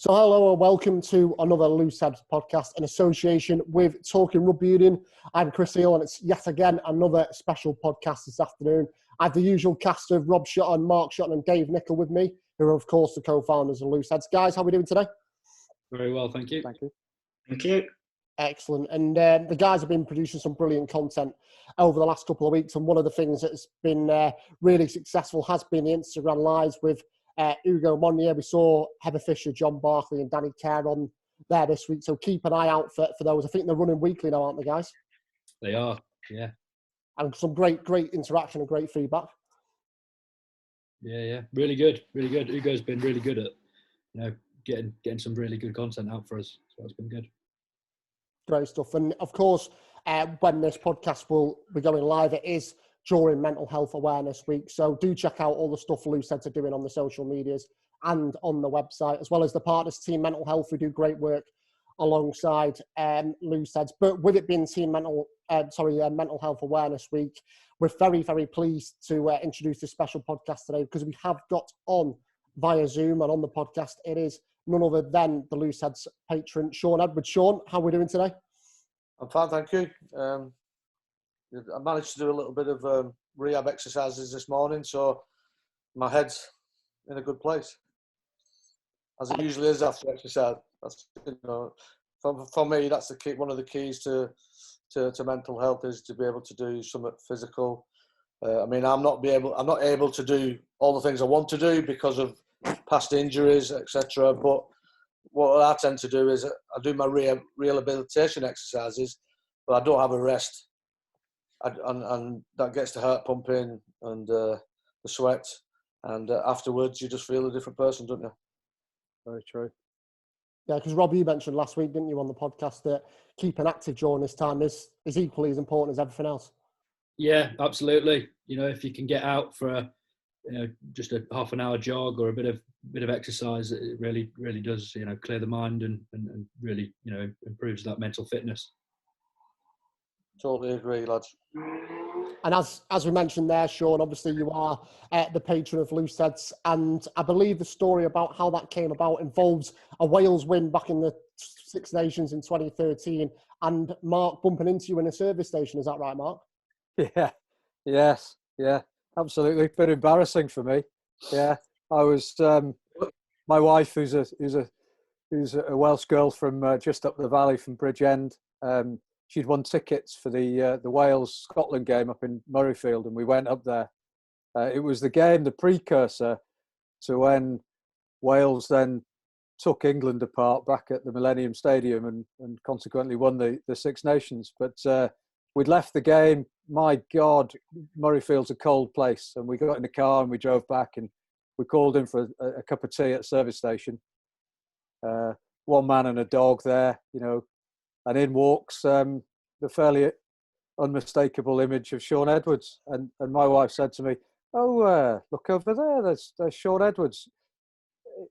So hello and welcome to another Loose Heads podcast in association with Talking Rugby Union. I'm Chris Eel and it's yet again another special podcast this afternoon. I have the usual cast of Rob Shaun, Mark Shaun and Dave Nichol with me, who are of course the co-founders of Loose Heads. Guys, how are we doing today? Very well, thank you. Thank you. Thank you. Excellent. And the guys have been producing some brilliant content over the last couple of weeks. And one of the things that's been really successful has been the Instagram Lives with Hugo Monnier. We saw Heather Fisher, John Barkley and Danny Kerr on there this week. So keep an eye out for those. I think they're running weekly now, aren't they, guys? They are, yeah. And some great interaction and great feedback. Yeah. Really good. Hugo's been really good at, getting some really good content out for us. So it's been good. Great stuff. And of course, when this podcast will be going live, it is during Mental Health Awareness Week. So do check out all the stuff Loose Heads are doing on the social medias and on the website, as well as the partners, Team Mental Health, who do great work alongside Loose Heads. But with it being Mental Health Awareness Week, we're very, very pleased to introduce this special podcast today because we have got on via Zoom and on the podcast, it is none other than the Loose Heads patron, Shaun Edwards. Shaun, how are we doing today? I'm fine, thank you. I managed to do a little bit of rehab exercises this morning, so my head's in a good place, as it usually is after exercise. That's, for me, that's the key. One of the keys to mental health is to be able to do something physical. I'm not able to do all the things I want to do because of past injuries, etc. But what I tend to do is I do my rehabilitation exercises, but I don't have a rest. And that gets the heart pumping and the sweat, and afterwards you just feel a different person, don't you? Very true. Yeah, because Rob, you mentioned last week, didn't you, on the podcast that keeping active during this time is equally as important as everything else. Yeah, absolutely. If you can get out for just a half an hour jog or a bit of exercise, it really does clear the mind and really improves that mental fitness. Totally agree, lads. And as we mentioned there, Shaun, obviously you are the patron of Loose Heads, and I believe the story about how that came about involves a Wales win back in the Six Nations in 2013, and Mark bumping into you in a service station. Is that right, Mark? Yeah. Yes. Yeah. Absolutely. Bit embarrassing for me. Yeah. I was my wife, who's a Welsh girl from just up the valley from Bridgend. She'd won tickets for the Wales-Scotland game up in Murrayfield, and we went up there. It was the game, the precursor to when Wales then took England apart back at the Millennium Stadium and consequently won the Six Nations. But we'd left the game. My God, Murrayfield's a cold place. And we got in the car and we drove back and we called in for a cup of tea at a service station. One man and a dog there, and in walks the fairly unmistakable image of Shaun Edwards. And my wife said to me, look over there, there's Shaun Edwards.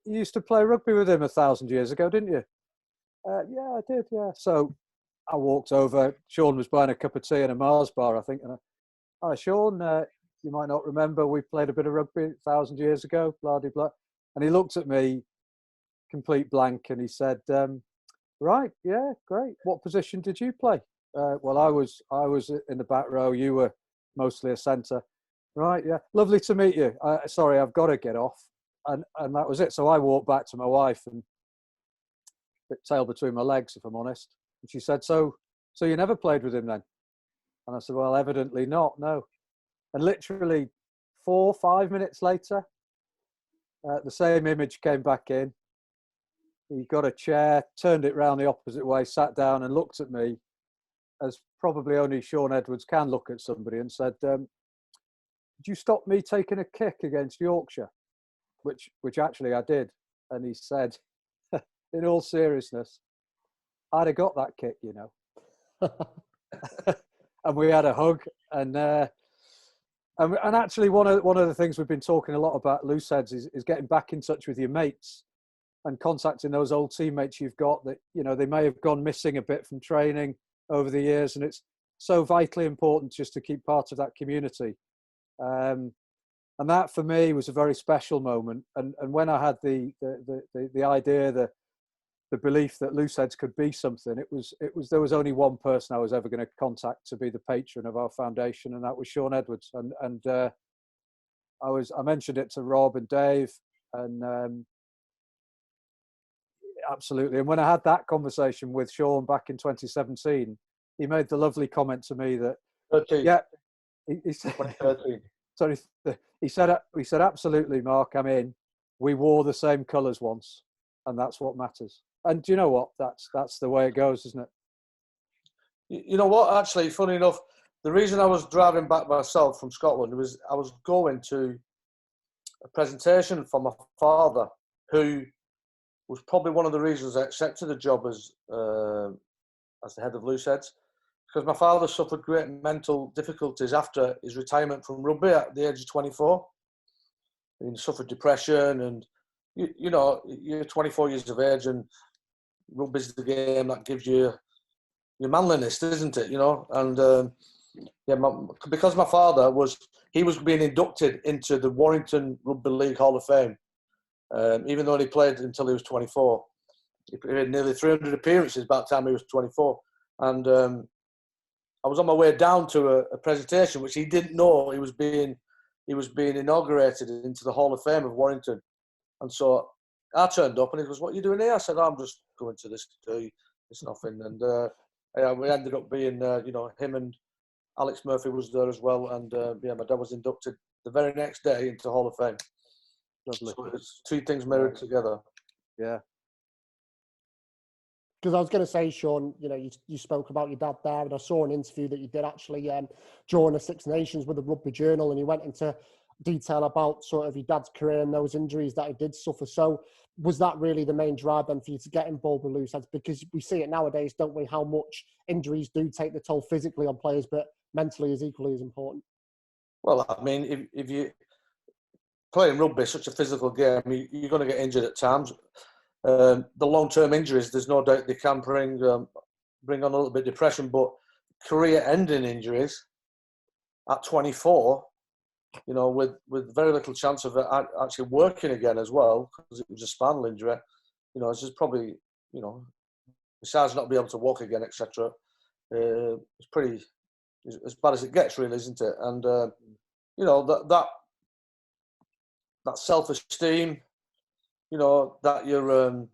You used to play rugby with him 1,000 years ago, didn't you? Yeah, I did, yeah. So I walked over. Shaun was buying a cup of tea in a Mars bar, I think. And hi, Shaun, you might not remember, we played a bit of rugby 1,000 years ago, blah, blah, blah. And he looked at me, complete blank, and he said, right, yeah, great. What position did you play? Well, I was in the back row. You were mostly a centre. Right, yeah. Lovely to meet you. Sorry, I've got to get off. And that was it. So I walked back to my wife and bit tail between my legs, if I'm honest. And she said, so you never played with him then? And I said, well, evidently not, no. And literally 4 or 5 minutes later, the same image came back in. He got a chair, turned it round the opposite way, sat down and looked at me as probably only Shaun Edwards can look at somebody, and said, did you stop me taking a kick against Yorkshire? Which actually I did. And he said, in all seriousness, I'd have got that kick, And we had a hug. And actually one of the things we've been talking a lot about, Loose Heads, is getting back in touch with your mates and contacting those old teammates you've got that, they may have gone missing a bit from training over the years. And it's so vitally important just to keep part of that community. And that for me was a very special moment. And when I had the idea, the belief that Looseheads could be something, there was only one person I was ever going to contact to be the patron of our foundation, and that was Shaun Edwards. And I mentioned it to Rob and Dave, and absolutely. And when I had that conversation with Shaun back in 2017, he made the lovely comment to me that 13. yeah, he said 2013. sorry, he said absolutely, Mark, I'm in. We wore the same colours once, and that's what matters. And do you know what? That's the way it goes, isn't it? You know what? Actually, funny enough, the reason I was driving back myself from Scotland was I was going to a presentation for my father, who was probably one of the reasons I accepted the job as the head of Looseheads, because my father suffered great mental difficulties after his retirement from rugby at the age of 24. He suffered depression, and you know, you're 24 years of age, and rugby's the game that gives you your manliness, isn't it? You know, and because my father was being inducted into the Warrington Rugby League Hall of Fame, even though he played until he was 24. He had nearly 300 appearances by the time he was 24, and I was on my way down to a presentation which he didn't know he was being inaugurated into the Hall of Fame of Warrington. And so I turned up and he goes, "What are you doing here?" I said, "I'm just going to this. It's nothing." And we ended up being, him and Alex Murphy was there as well. And my dad was inducted the very next day into Hall of Fame. Lovely. So it's two things mirrored together. Yeah. Because I was going to say, Shaun, you spoke about your dad there, and I saw an interview that you did actually during the Six Nations with the Rugby Journal, and you went into detail about sort of your dad's career and those injuries that he did suffer. So was that really the main drive then for you to get involved with Looseheads? Because we see it nowadays, don't we, how much injuries do take the toll physically on players, but mentally is equally as important. Well, I mean, if you playing rugby is such a physical game, you're going to get injured at times. The long-term injuries, there's no doubt they can bring on a little bit of depression, but career-ending injuries at 24, with very little chance of actually working again as well, because it was a spinal injury, it's just probably, besides not being able to walk again, etc., it's pretty as bad as it gets, really, isn't it? And that self-esteem, that you're,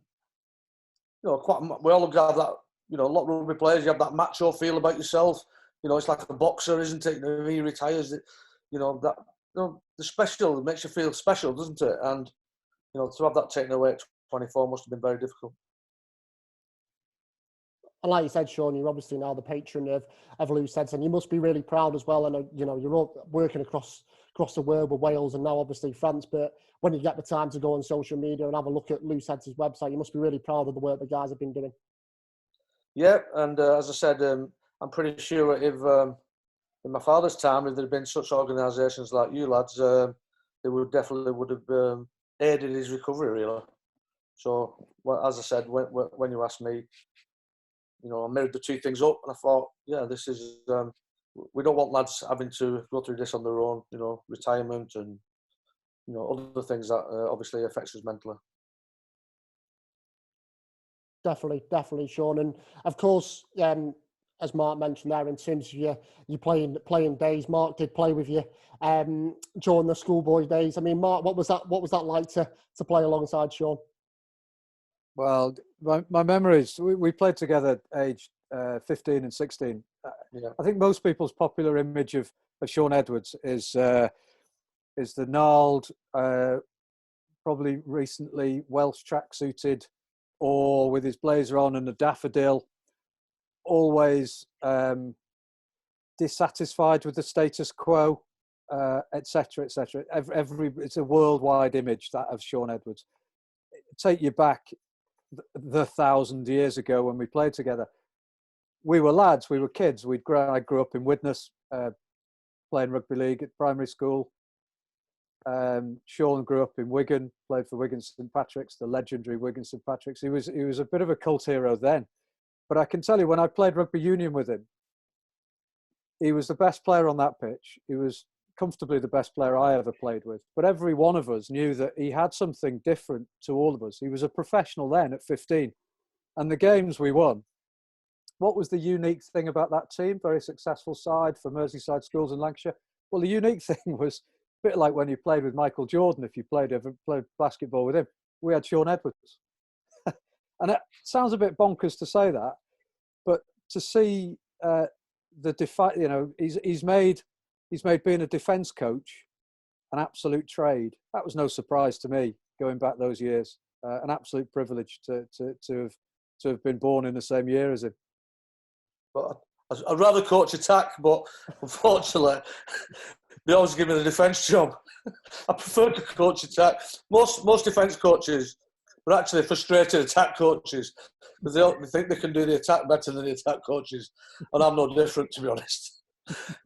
quite. We all have that. A lot of rugby players, you have that macho feel about yourself. It's like a boxer, isn't it? When he retires, that the special makes you feel special, doesn't it? And to have that taken away at 24 must have been very difficult. And like you said, Shaun, you're obviously now the patron of Looseheads, and you must be really proud as well. And you're all working across the world with Wales and now obviously France. But when you get the time to go on social media and have a look at Looseheads' website, you must be really proud of the work the guys have been doing. Yeah, and as I said, I'm pretty sure if in my father's time, if there had been such organisations like you lads, they would have aided his recovery, really. So, as I said, when you asked me, I mirrored the two things up, and I thought, yeah, this is. We don't want lads having to go through this on their own, retirement and other things that obviously affects us mentally. Definitely, Shaun. And of course, as Mark mentioned there, in terms of your playing days, Mark did play with you during the schoolboy days. I mean, Mark, what was that like to play alongside Shaun? Well, my memories, we played together aged 15 and 16. Yeah. I think most people's popular image of Shaun Edwards is the gnarled, probably recently Welsh tracksuited, or with his blazer on and a daffodil, always dissatisfied with the status quo, etc., etc. It's a worldwide image, that of Shaun Edwards. Take you back the 1,000 years ago when we played together. We were lads, we were kids. I grew up in Widnes, playing rugby league at primary school. Shaun grew up in Wigan, played for Wigan St Patrick's, the legendary Wigan St Patrick's. He was a bit of a cult hero then. But I can tell you, when I played rugby union with him, he was the best player on that pitch. He was comfortably the best player I ever played with. But every one of us knew that he had something different to all of us. He was a professional then at 15. And the games we won, what was the unique thing about that team? Very successful side for Merseyside schools in Lancashire. Well, the unique thing was a bit like when you played with Michael Jordan, if you ever played basketball with him. We had Shaun Edwards. And it sounds a bit bonkers to say that, but to see he's made being a defence coach an absolute trade. That was no surprise to me going back those years. An absolute privilege to have been born in the same year as him. But I'd rather coach attack, but unfortunately, they always give me the defence job. I prefer to coach attack. Most defence coaches are actually frustrated attack coaches because they think they can do the attack better than the attack coaches, and I'm no different, to be honest.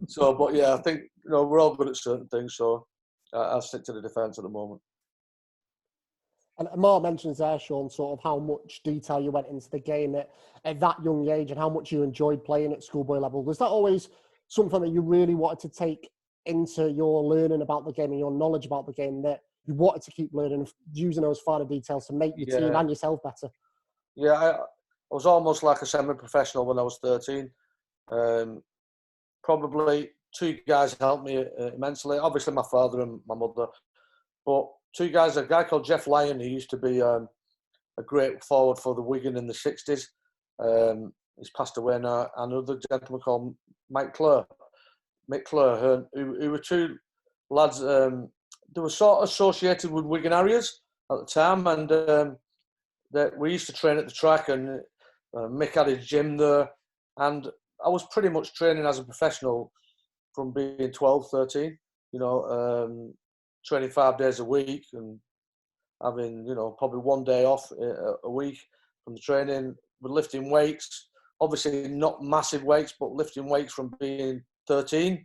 So, but yeah, I think we're all good at certain things, so I'll stick to the defence at the moment. And Mark mentions there, Shaun, sort of how much detail you went into the game at that young age and how much you enjoyed playing at schoolboy level. Was that always something that you really wanted to take into your learning about the game and your knowledge about the game, that you wanted to keep learning, using those finer details to make your team and yourself better? Yeah, I was almost like a semi-professional when I was 13. Probably two guys helped me immensely. Obviously, my father and my mother. But two guys, a guy called Jeff Lyon, who used to be a great forward for the Wigan in the 60s. He's passed away now. Another gentleman called Mick Clure, who were two lads. They were sort of associated with Wigan Harriers at the time, and we used to train at the track, and Mick had his gym there, and I was pretty much training as a professional from being 12, 13, training 5 days a week and having, probably 1 day off a week from the training. We're lifting weights, obviously not massive weights, but lifting weights from being 13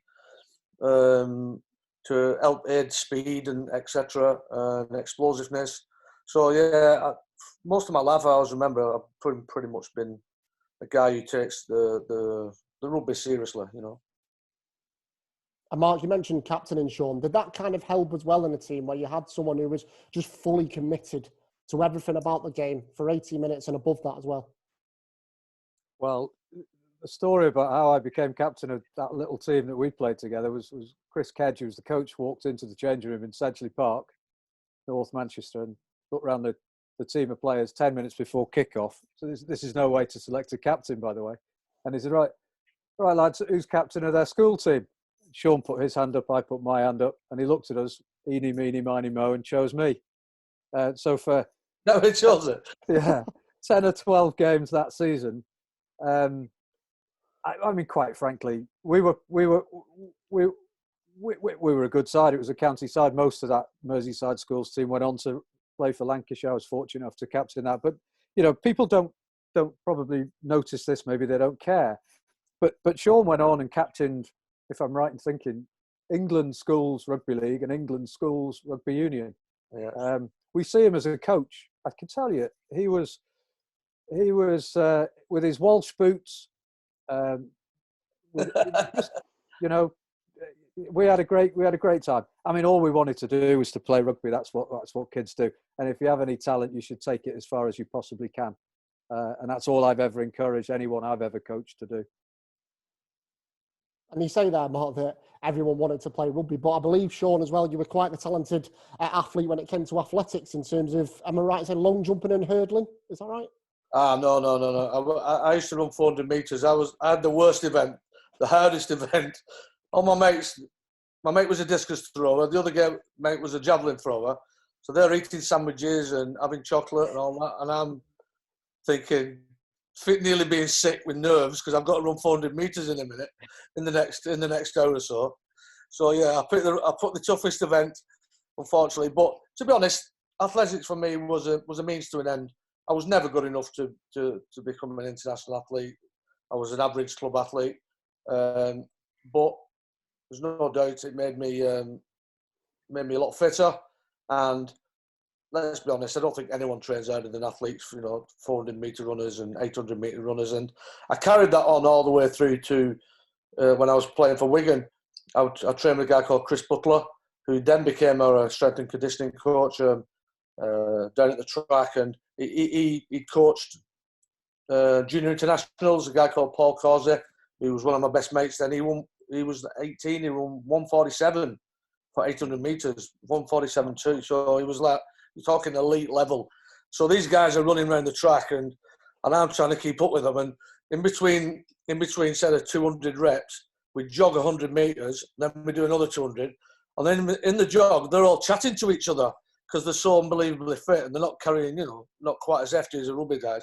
to help aid speed and etc. And explosiveness. So yeah, most of my life I always remember I've pretty much been a guy who takes the rugby seriously, And Mark, you mentioned captaining Shaun. Did that kind of help as well in a team where you had someone who was just fully committed to everything about the game for 80 minutes and above that as well? Well, the story about how I became captain of that little team that we played together was Chris Kedge, who was the coach, walked into the changing room in Sedgley Park, North Manchester, and looked around the team of players 10 minutes before kick-off. So this is no way to select a captain, by the way. And he said, right lads, who's captain of their school team? Shaun put his hand up, I put my hand up, and he looked at us, eeny, meeny, miny, mo, and chose me. So for... No, he chose it. Yeah, 10 or 12 games that season. I mean, quite frankly, we were a good side. It was a county side. Most of that Merseyside schools team went on to play for Lancashire. I was fortunate enough to captain that. But people don't probably notice this. Maybe they don't care. But Shaun went on and captained, if I'm right in thinking, England Schools Rugby League and England Schools Rugby Union. Yeah. We see him as a coach. I can tell you, he was with his Walsh boots. We had a great time. I mean, all we wanted to do was to play rugby. That's what kids do. And if you have any talent, you should take it as far as you possibly can. And that's all I've ever encouraged anyone I've ever coached to do. And you say there, Mark, that everyone wanted to play rugby, but I believe, Shaun, as well, you were quite the talented athlete when it came to athletics in terms of, am I right in saying long jumping and hurdling? Is that right? No. I used to run 400 metres. I had the worst event, the hardest event. All my mate was a discus thrower. The other mate was a javelin thrower. So they're eating sandwiches and having chocolate and all that. And I'm thinking, nearly being sick with nerves because I've got to run 400 metres in a minute in the next hour or so. So yeah, I put the toughest event, unfortunately. But to be honest, athletics for me was a means to an end. I was never good enough to become an international athlete. I was an average club athlete, but there's no doubt it made me a lot fitter. And let's be honest, I don't think anyone trains harder than athletes. 400 metre runners and 800 metre runners, and I carried that on all the way through to when I was playing for Wigan. I trained with a guy called Chris Butler, who then became our strength and conditioning coach down at the track, and he coached junior internationals. A guy called Paul Causey, who was one of my best mates. Then he was 18. He won 147 for 800 meters, 147.2. So he was like, you're talking elite level. So these guys are running around the track, and I'm trying to keep up with them. And in between set of 200 reps, we jog 100 meters, then we do another 200, and then in the jog, they're all chatting to each other because they're so unbelievably fit and they're not carrying, not quite as hefty as the rugby guys.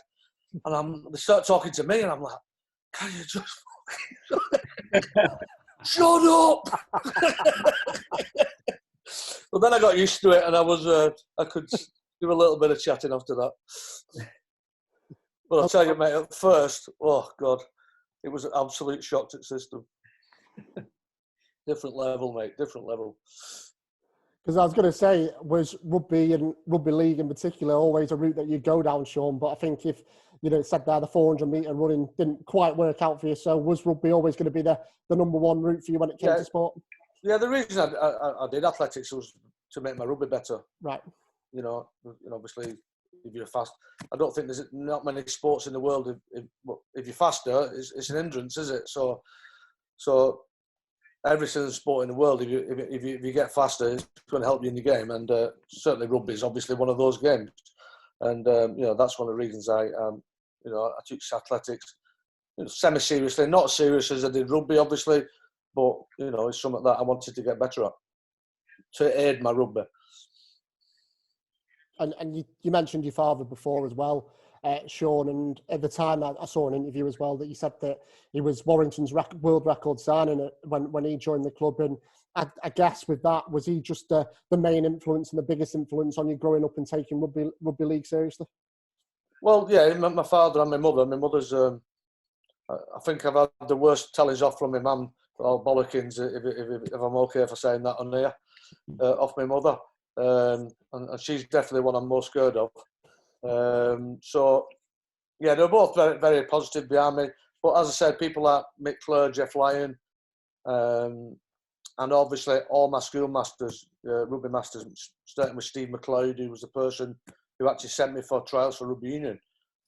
And they start talking to me, and I'm like, can you just shut up? But then I got used to it, and I could do a little bit of chatting after that. But I'll tell you, mate, at first, oh God, it was an absolute shock to the system. Different level, mate, different level. Because I was going to say, was rugby and rugby league in particular always a route that you go down, Shaun? But I think if, it said there the 400-metre running didn't quite work out for you, so was rugby always going to be the number one route for you when it came to sport? Yeah, the reason I did athletics was to make my rugby better. Right. Obviously, if you're fast, I don't think there's not many sports in the world. If you're faster, it's an hindrance, is it? So every single sport in the world, if you get faster, it's going to help you in your game. And certainly rugby is obviously one of those games. And that's one of the reasons I took athletics semi-seriously, not as serious as I did rugby, obviously, but it's something that I wanted to get better at to aid my rugby. And you mentioned your father before as well, Shaun, and at the time I saw an interview as well that you said that he was Warrington's world record signing when he joined the club. And I guess with that, was he just the main influence and the biggest influence on you growing up and taking rugby league seriously? Well, yeah, my father and my mother. My mother's, I think I've had the worst tellings off from my mum, all bollockings, if I'm okay for saying that on here, off my mother. And she's definitely one I'm most scared of. So, yeah, they're both very, very positive behind me. But as I said, people like Mick Clare, Jeff Lyon, and obviously all my school masters, rugby masters, starting with Steve McLeod, who was the person who actually sent me for trials for rugby union.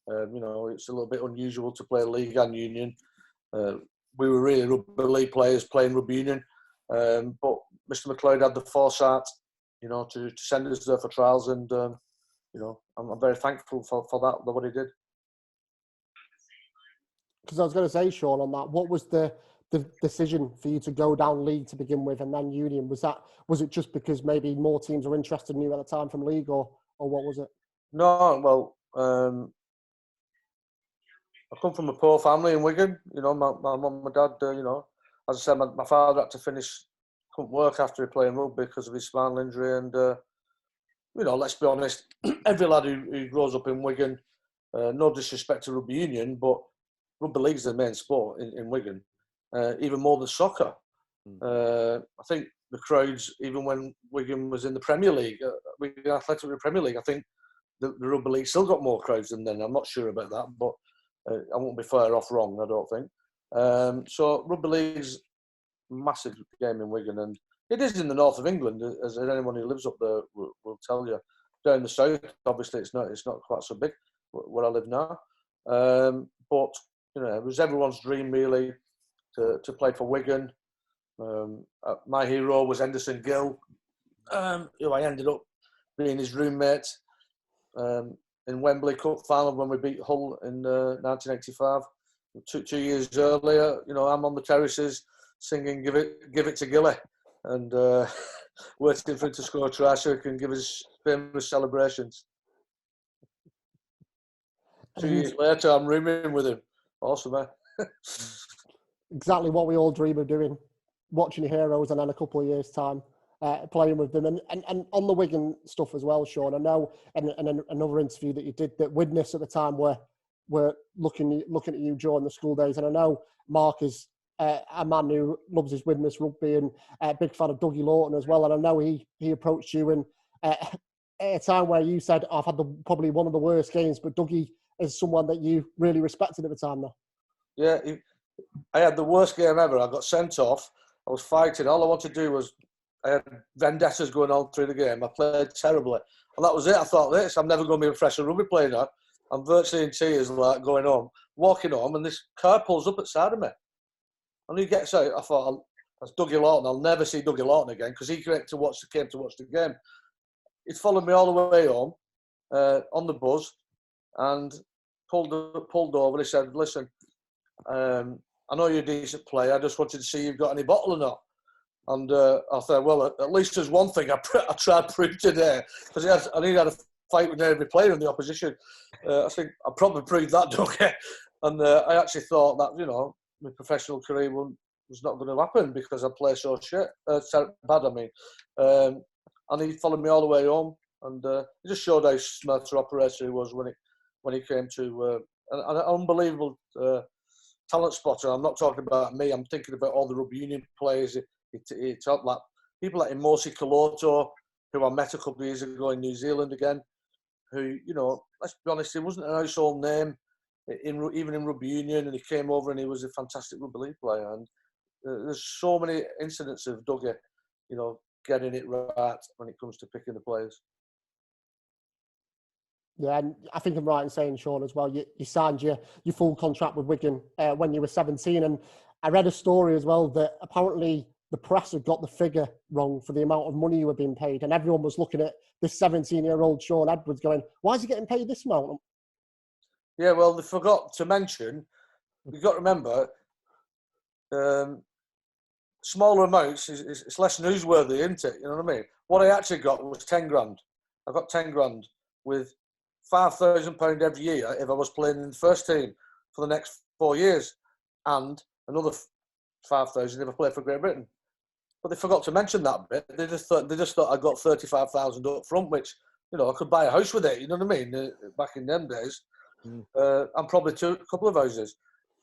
It's a little bit unusual to play league and union. We were really rugby league players playing rugby union. But Mr. McLeod had the foresight, to send us there for trials, and I'm very thankful for that, what he did. Because I was going to say, Shaun, on that, what was the decision for you to go down league to begin with and then union? Was it just because maybe more teams were interested in you at the time from league, or what was it? No, well, I come from a poor family in Wigan. My mum and my dad, as I said, my father had to couldn't work after he played rugby because of his spinal injury. And, let's be honest, every lad who grows up in Wigan, no disrespect to rugby union, but rugby league's the main sport in Wigan, even more than soccer. I think the crowds, even when Wigan was in the Premier League, Wigan Athletic in the Premier League, I think the rugby league still got more crowds than then. I'm not sure about that, but I won't be far off wrong, I don't think. So rugby league's massive game in Wigan, and it is in the north of England, as anyone who lives up there will tell you. Down the south, obviously, it's not quite so big where I live now. But it was everyone's dream really to play for Wigan. My hero was Henderson Gill, who I ended up being his roommate in Wembley Cup final when we beat Hull in 1985. 2 years earlier, I'm on the terraces singing "Give It to Gilly," and waiting for him to score a try so he can give his famous celebrations. 2 years later, I'm rooming with him. Awesome, eh? Exactly what we all dream of doing, watching your heroes, and then a couple of years' time playing with them. And on the Wigan stuff as well, Shaun, I know in another interview that you did that Widnes at the time were looking at you during the school days, and I know Mark is a man who loves his Widnes rugby and a big fan of Dougie Lawton as well. And I know he approached you and at a time where you said, I've had probably one of the worst games, but Dougie is someone that you really respected at the time though. Yeah, I had the worst game ever. I got sent off I was fighting. All I wanted to do was, I had vendettas going on through the game. I played terribly. And that was it. I thought, I'm never going to be a professional rugby player now. I'm virtually in tears, like, going home, walking home, and this car pulls up at the side of me. And he gets out. I thought, that's Dougie Lawton. I'll never see Dougie Lawton again, because he came to watch the game. He'd followed me all the way home on the bus and pulled over. He said, listen, I know you're a decent player. I just wanted to see if you've got any bottle or not. And I thought, well, at least there's one thing I tried to prove today, because I needed a fight with every player in the opposition. I think I probably proved that, Dougie. And I actually thought that, you know, my professional career was not going to happen because I play so bad, I mean. And he followed me all the way home, and he just showed how smart an operator he was when he came to an unbelievable talent spotter. I'm not talking about me. I'm thinking about all the rugby union players. He talked like people like Imosi Kaloto, who I met a couple of years ago in New Zealand again, who, you know, let's be honest, he wasn't an household name even in rugby union, and he came over and he was a fantastic rugby league player. And there's so many incidents of Dougie, you know, getting it right when it comes to picking the players. Yeah, and I think I'm right in saying, Shaun, as well, you signed your full contract with Wigan when you were 17. And I read a story as well that apparently the press had got the figure wrong for the amount of money you were being paid. And everyone was looking at this 17-year-old Shaun Edwards going, why is he getting paid this amount? Yeah, well, they forgot to mention, you've got to remember, smaller amounts it's less newsworthy, isn't it? You know what I mean? What I actually got was 10 grand. I got 10 grand with £5,000 every year if I was playing in the first team for the next 4 years, and another 5,000 if I played for Great Britain. But they forgot to mention that bit. They just thought I got 35,000 up front, which, you know, I could buy a house with it. You know what I mean? Back in them days, and probably a couple of houses.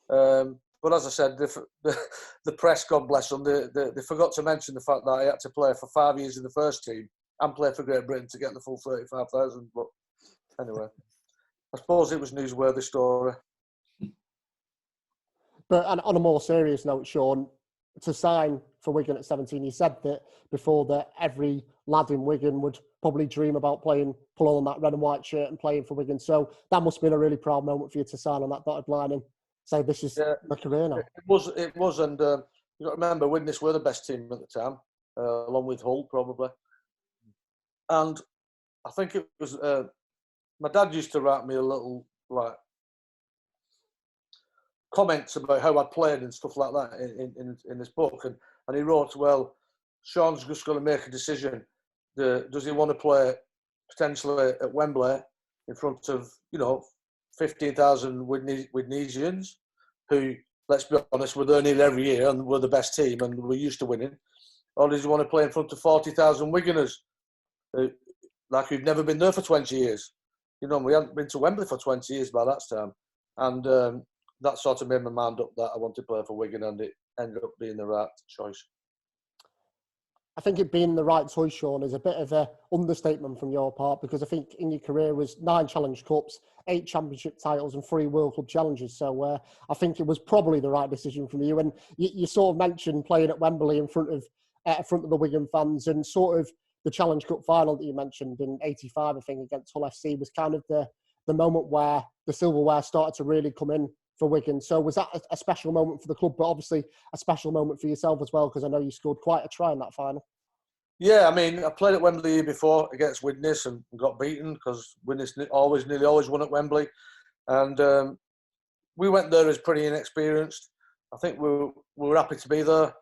But as I said, the press, God bless them, they forgot to mention the fact that I had to play for 5 years in the first team and play for Great Britain to get the full 35,000. But anyway, I suppose it was newsworthy story. But on a more serious note, Shaun, to sign for Wigan at 17, you said that before that every lad in Wigan would probably dream about pulling on that red and white shirt and playing for Wigan. So that must have been a really proud moment for you to sign on that dotted line and say, this is my career now. It was, and you've got to remember, Widnes were the best team at the time, along with Hull, probably. And I think it was, my dad used to write me a little, like, comments about how I played and stuff like that in this book. And he wrote, well, Shaun's just going to make a decision. Does he want to play potentially at Wembley in front of, you know, 15,000 Widnesians who, let's be honest, were there nearly every year and were the best team and were used to winning? Or does he want to play in front of 40,000 Wiganers like who've never been there for 20 years? You know, we hadn't been to Wembley for 20 years by that time. And that sort of made my mind up that I wanted to play for Wigan, and it ended up being the right choice. I think it being the right choice, Shaun, is a bit of an understatement from your part, because I think in your career was 9 Challenge Cups, 8 Championship titles and 3 World Club challenges. So I think it was probably the right decision from you. And you sort of mentioned playing at Wembley in front of the Wigan fans, and sort of the Challenge Cup final that you mentioned in '85, I think, against Hull FC was kind of the moment where the silverware started to really come in for Wigan. So was that a special moment for the club, but obviously a special moment for yourself as well, because I know you scored quite a try in that final? Yeah, I mean, I played at Wembley the year before against Widnes and got beaten because Widnes nearly always won at Wembley. And we went there as pretty inexperienced. I think we were happy to be there.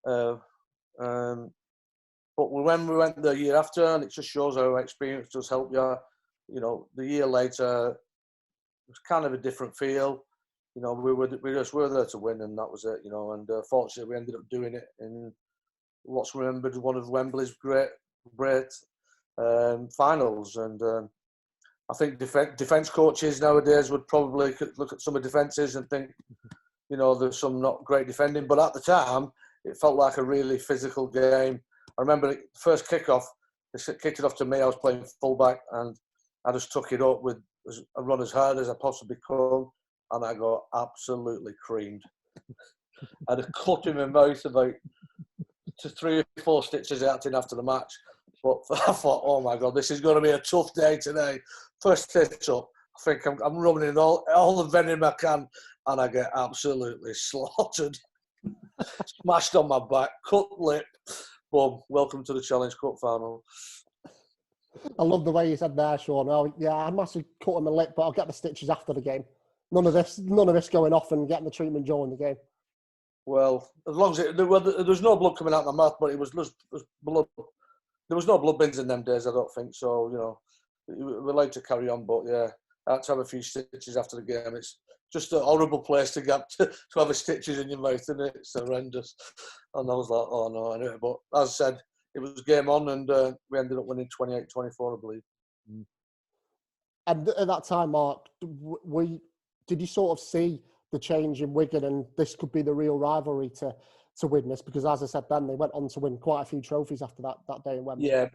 But when we went the year after, and it just shows how experience does help you. You know, the year later, it was kind of a different feel. You know, we just were there to win, and that was it. You know, and fortunately, we ended up doing it in what's remembered as one of Wembley's great finals. And I think defence coaches nowadays would probably look at some of defences and think, you know, there's some not great defending. But at the time, it felt like a really physical game. I remember the first kick-off, they kicked it off to me. I was playing fullback, and I just took it up with a run as hard as I possibly could, and I got absolutely creamed. I had a cut in my mouth about to 3 or 4 stitches out in after the match. But I thought, oh my God, this is going to be a tough day today. First stitch up, I think I'm rubbing in all the venom I can, and I get absolutely slaughtered. Smashed on my back, cut lip. Boom, welcome to the Challenge Cup final. I love the way you said there, Shaun. Oh, yeah, I must have cut on my lip, but I'll get the stitches after the game. None of this going off and getting the treatment during the game. Well, as long as there was no blood coming out of my mouth, but it was blood. There was no blood bins in them days, I don't think. So, you know, we're allowed to carry on. But yeah, I had to have a few stitches after the game. It's just a horrible place to get to have a stitches in your mouth, isn't it? It's horrendous. And I was like, oh no, anyway. But as I said, it was game on, and we ended up winning 28-24, I believe. And at that time, Mark, did you sort of see the change in Wigan, and this could be the real rivalry to witness? Because as I said then, they went on to win quite a few trophies after that day in Wembley. Yeah,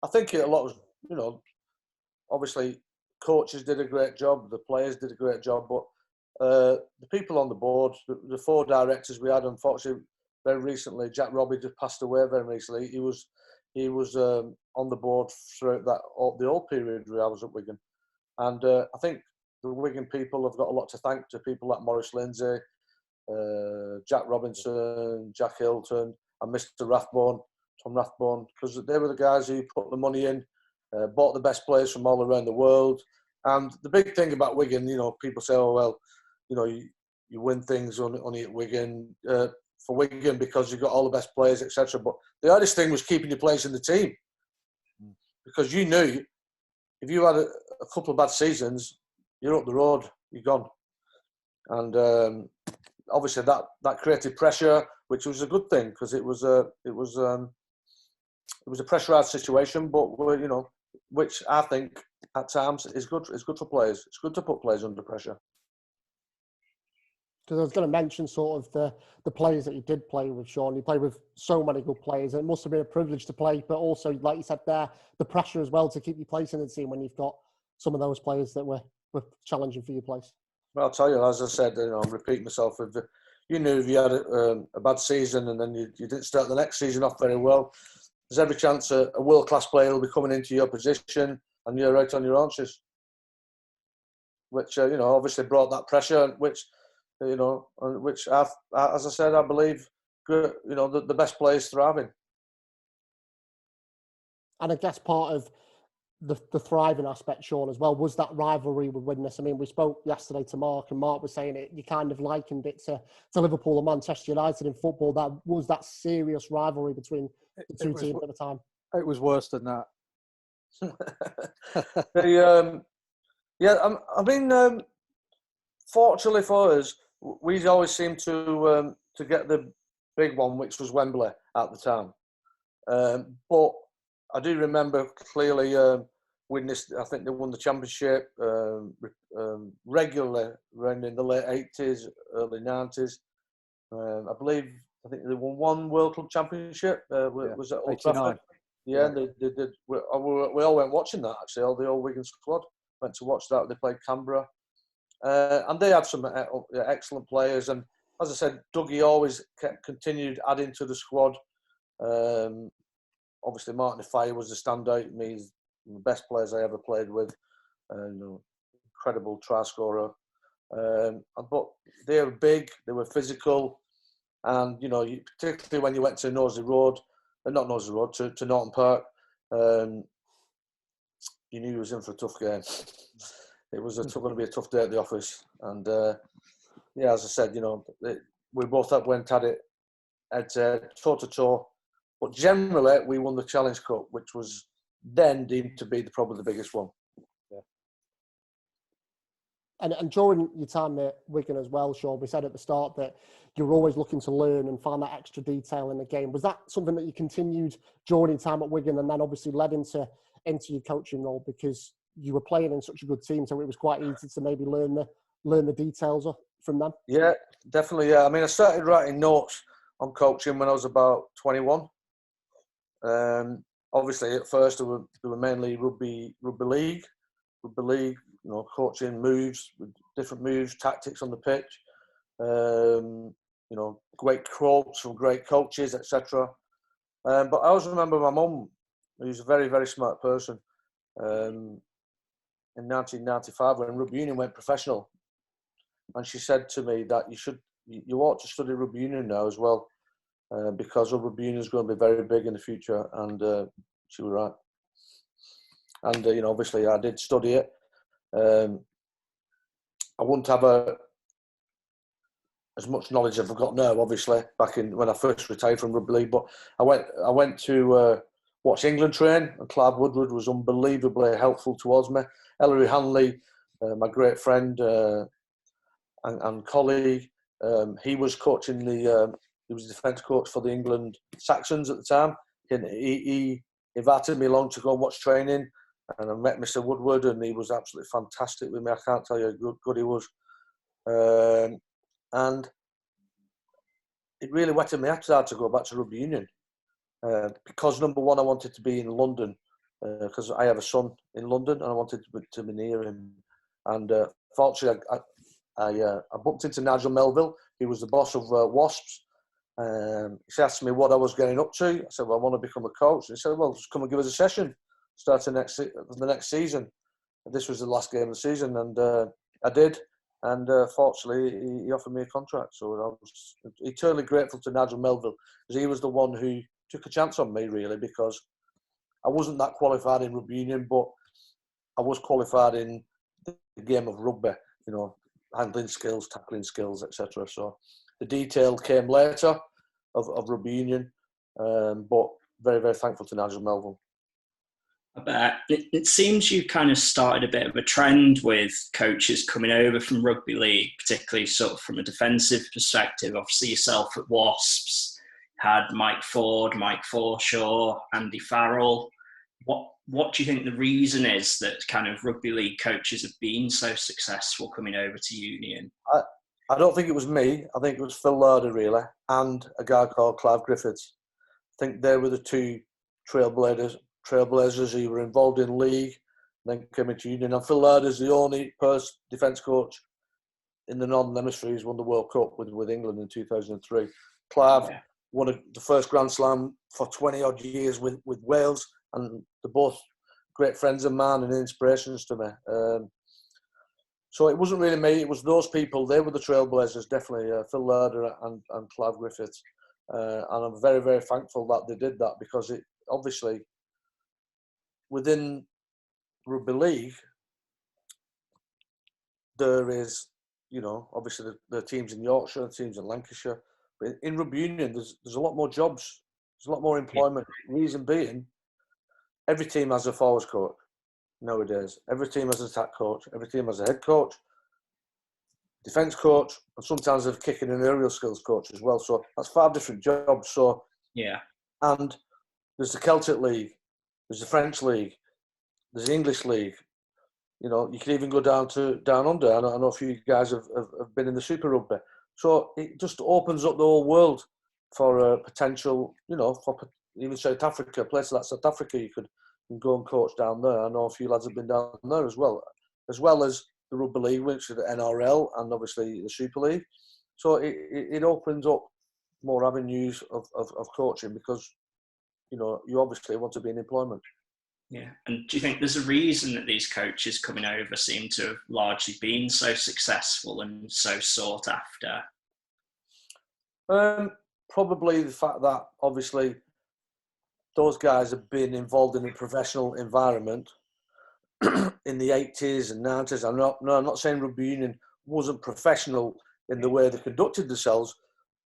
I think a lot was, you know, obviously coaches did a great job, the players did a great job, but the people on the board, the 4 directors we had, unfortunately, very recently, Jack Robbie just passed away very recently. He was on the board throughout the whole period where I was at Wigan, and I think the Wigan people have got a lot to thank to people like Maurice Lindsay, Jack Robinson, Jack Hilton, and Mr. Rathbone, Tom Rathbone, because they were the guys who put the money in, bought the best players from all around the world. And the big thing about Wigan, you know, people say, oh, well, you know, you win things only at Wigan, for Wigan because you've got all the best players, etc. But the hardest thing was keeping your players in the team, because you knew if you had a couple of bad seasons, you're up the road, you're gone. And obviously that created pressure, which was a good thing, because it was a pressurised situation, but you know, which I think at times is good. It's good for players. It's good to put players under pressure. Because I was going to mention sort of the players that you did play with, Shaun. You played with so many good players, and it must have been a privilege to play. But also, like you said there, the pressure as well to keep your place in the team when you've got some of those players that were challenging for your place. Well, I'll tell you, as I said, you know, I'm repeating myself. You knew if you had a bad season and then you didn't start the next season off very well, there's every chance a world-class player will be coming into your position and you're right on your haunches. Which, you know, obviously brought that pressure, which, you know, which, as I said, I believe, you know, the best players thriving. And I guess part of the thriving aspect, Shaun, as well, was that rivalry with Widnes. I mean, we spoke yesterday to Mark, and Mark was saying it. You kind of likened it to Liverpool and Manchester United in football. That was that serious rivalry between the two teams at the time. It was worse than that. Yeah, I mean, fortunately for us, we always seemed to get the big one, which was Wembley at the time. But I do remember clearly Widnes, I think they won the championship regularly around in the late 80s, early 90s. I think they won one World Club Championship. Was it Old Trafford? Yeah, they did. We all went watching that, actually. All the old Wigan squad went to watch that. They played Canberra. And they had some excellent players. And as I said, Dougie always continued adding to the squad. Obviously, Martin Fire was the standout. He's one of the best players I ever played with. You know, incredible try scorer. But they were big, they were physical. And, you know, particularly when you went to Northern Road, not Northern Road, to Norton Park, you knew he was in for a tough game. It was going to be a tough day at the office. And, yeah, as I said, you know, we both went at it toe-to-toe. But generally, we won the Challenge Cup, which was then deemed to be probably the biggest one. Yeah. And during your time at Wigan as well, Shaun, we said at the start that you were always looking to learn and find that extra detail in the game. Was that something that you continued during your time at Wigan and then obviously led into your coaching role, because you were playing in such a good team, so it was quite easy to maybe learn the details from them? Yeah, definitely. Yeah, I mean, I started writing notes on coaching when I was about 21. Obviously, at first they were mainly rugby league. You know, coaching moves, different moves, tactics on the pitch. You know, great quotes from great coaches, etc. But I always remember my mum, who's a very, very smart person, in 1995 when rugby union went professional, and she said to me that you ought to study rugby union now as well, because rugby union is going to be very big in the future, and she was right. And obviously I did study it. I wouldn't have as much knowledge as I've got now, obviously, back in when I first retired from rugby league. But I went to watch England train, and Clive Woodward was unbelievably helpful towards me. Ellery Hanley, my great friend and colleague, he was coaching he was the defence coach for the England Saxons at the time. He invited me along to go and watch training, and I met Mr. Woodward, and he was absolutely fantastic with me. I can't tell you how good he was. And it really whetted my appetite to go back to rugby union, because number one, I wanted to be in London, because I have a son in London, and I wanted to be near him. And fortunately, I bumped into Nigel Melville, who was the boss of Wasps. He asked me what I was getting up to. I said, well, I want to become a coach. And he said, well, just come and give us a session starting the next season. And this was the last game of the season, and I did. And fortunately, he offered me a contract. So I was eternally grateful to Nigel Melville, because he was the one who took a chance on me, really, because I wasn't that qualified in rugby union, but I was qualified in the game of rugby, handling skills, tackling skills, etc. So the detail came later of rugby union, but very, very thankful to Nigel Melville. I bet. It seems you kind of started a bit of a trend with coaches coming over from rugby league, particularly sort of from a defensive perspective. Obviously yourself at Wasps had Mike Ford, Mike Forshaw, Andy Farrell. What do you think the reason is that kind of rugby league coaches have been so successful coming over to Union? I don't think it was me. I think it was Phil Larder, really, and a guy called Clive Griffiths. I think they were the two trailblazers who were involved in league, then came into Union. And Phil Larder's the only defence coach in the Northern Hemisphere who's won the World Cup with England in 2003. Clive won the first Grand Slam for 20 odd years with Wales, and they're both great friends of mine and inspirations to me. So it wasn't really me, it was those people. They were the trailblazers, definitely, Phil Larder and Clive Griffiths. And I'm very, very thankful that they did that, because it obviously, within rugby league, there is, obviously the teams in Yorkshire, the teams in Lancashire. But in rugby union, there's a lot more jobs, there's a lot more employment. Reason being, every team has a forwards coach nowadays. Every team has an attack coach. Every team has a head coach, defence coach, and sometimes a kicking and aerial skills coach as well. So that's 5 different jobs. So and there's the Celtic League, there's the French League, there's the English League. You can even go down under. I know a few guys have been in the Super Rugby. So it just opens up the whole world for potential, for even South Africa, places like South Africa, you can go and coach down there. I know a few lads have been down there as well as the Rugby League, which is the NRL, and obviously the Super League. So it opens up more avenues of coaching, because, you obviously want to be in employment. Yeah. And do you think there's a reason that these coaches coming over seem to have largely been so successful and so sought after? Probably the fact that, obviously, those guys have been involved in a professional environment in the 80s and 90s. I'm not saying rugby union wasn't professional in the way they conducted themselves,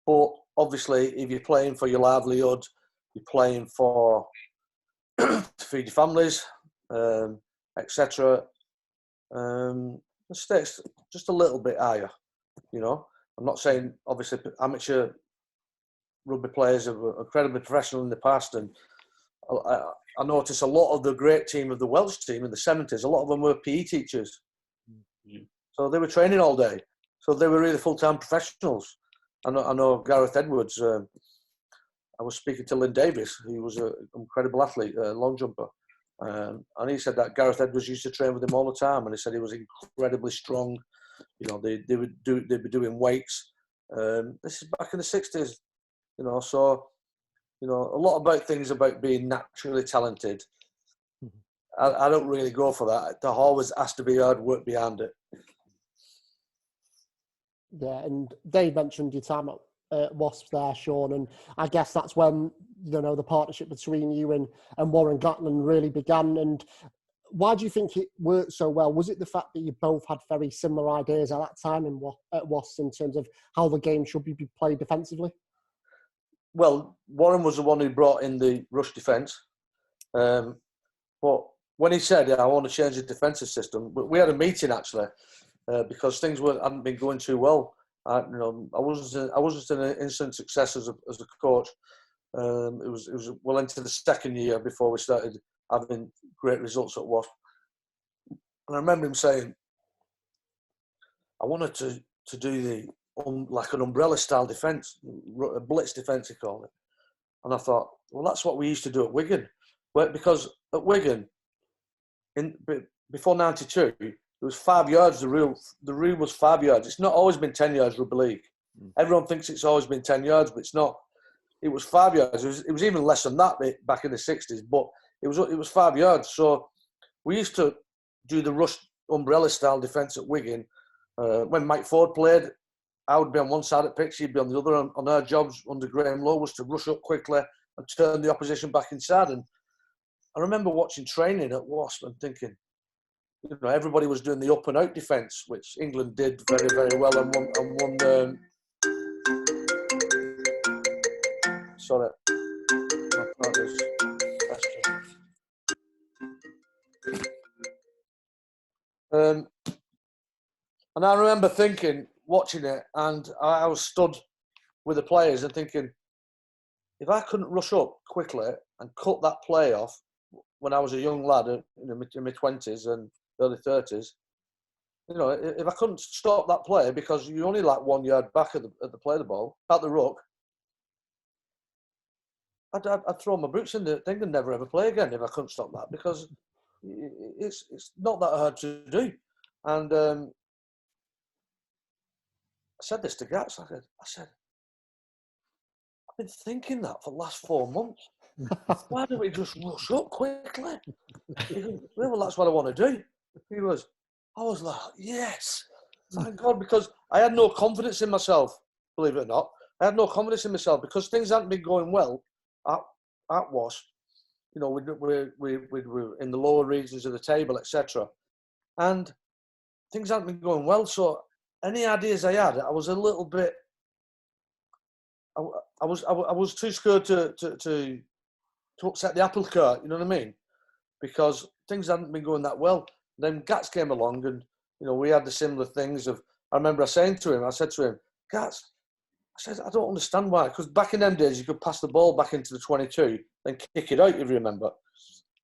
but obviously, if you're playing for your livelihood, you're playing for to feed your families, etc. The stakes just a little bit higher. I'm not saying, obviously, amateur rugby players are incredibly professional in the past, and I noticed a lot of the great team of the Welsh team in the 70s, a lot of them were PE teachers. Mm-hmm. So they were training all day. So they were really full-time professionals. I know Gareth Edwards. I was speaking to Lynn Davis, who was an incredible athlete, a long jumper. And he said that Gareth Edwards used to train with him all the time. And he said he was incredibly strong. They'd be doing weights. This is back in the 60s. So, You know, a lot about things about being naturally talented. I don't really go for that. There always has to be hard work behind it. Yeah, and Dave mentioned your time at Wasps there, Shaun, and I guess that's when, you know, the partnership between you and Warren Gatland really began. And why do you think it worked so well? Was it the fact that you both had very similar ideas at that time at Wasps in terms of how the game should be played defensively? Well, Warren was the one who brought in the rush defence. But when he said, I want to change the defensive system, we had a meeting actually because things hadn't been going too well. I wasn't an instant success as a coach. It was well into the second year before we started having great results at Wasp. And I remember him saying, I wanted to do the like an umbrella style defence, a blitz defence he called it. And I thought, well, that's what we used to do at Wigan, because at Wigan, before '92, it was 5 yards. The rule was 5 yards. It's not always been 10 yards rugby league. Everyone thinks it's always been 10 yards, but it's not. It was 5 yards. It was even less than that back in the '60s, but it was 5 yards. So we used to do the rush umbrella style defence at Wigan. When Mike Ford played, I would be on one side of the pitch, he'd be on the other. On our jobs under Graham Lowe was to rush up quickly and turn the opposition back inside. And I remember watching training at Wasp and thinking, you know, everybody was doing the up and out defence, which England did very, very well and won. Sorry. And I remember thinking, watching it, and I was stood with the players and thinking, if I couldn't rush up quickly and cut that play off when I was a young lad in my 20s and early 30s, you know, if I couldn't stop that play because you're only like 1 yard back at the play the ball, at the ruck, I'd throw my boots in the thing and never ever play again if I couldn't stop that, because it's not that hard to do. And I said this to Gats. I said, I've been thinking that for the last 4 months. Why don't we just rush up quickly? He goes, well, that's what I want to do. I was like, yes, thank God, because I had no confidence in myself, believe it or not. I had no confidence in myself because things hadn't been going well at Wasp. You know, we were in the lower regions of the table, etc. And things hadn't been going well. So any ideas I had, I was a little bit. I was too scared to upset the apple cart. You know what I mean? Because things hadn't been going that well. Then Gats came along, and you know we had the similar things. I remember saying to him, I said to him, Gats, I said, I don't understand why. Because back in them days, you could pass the ball back into the 22, then kick it out, if you remember.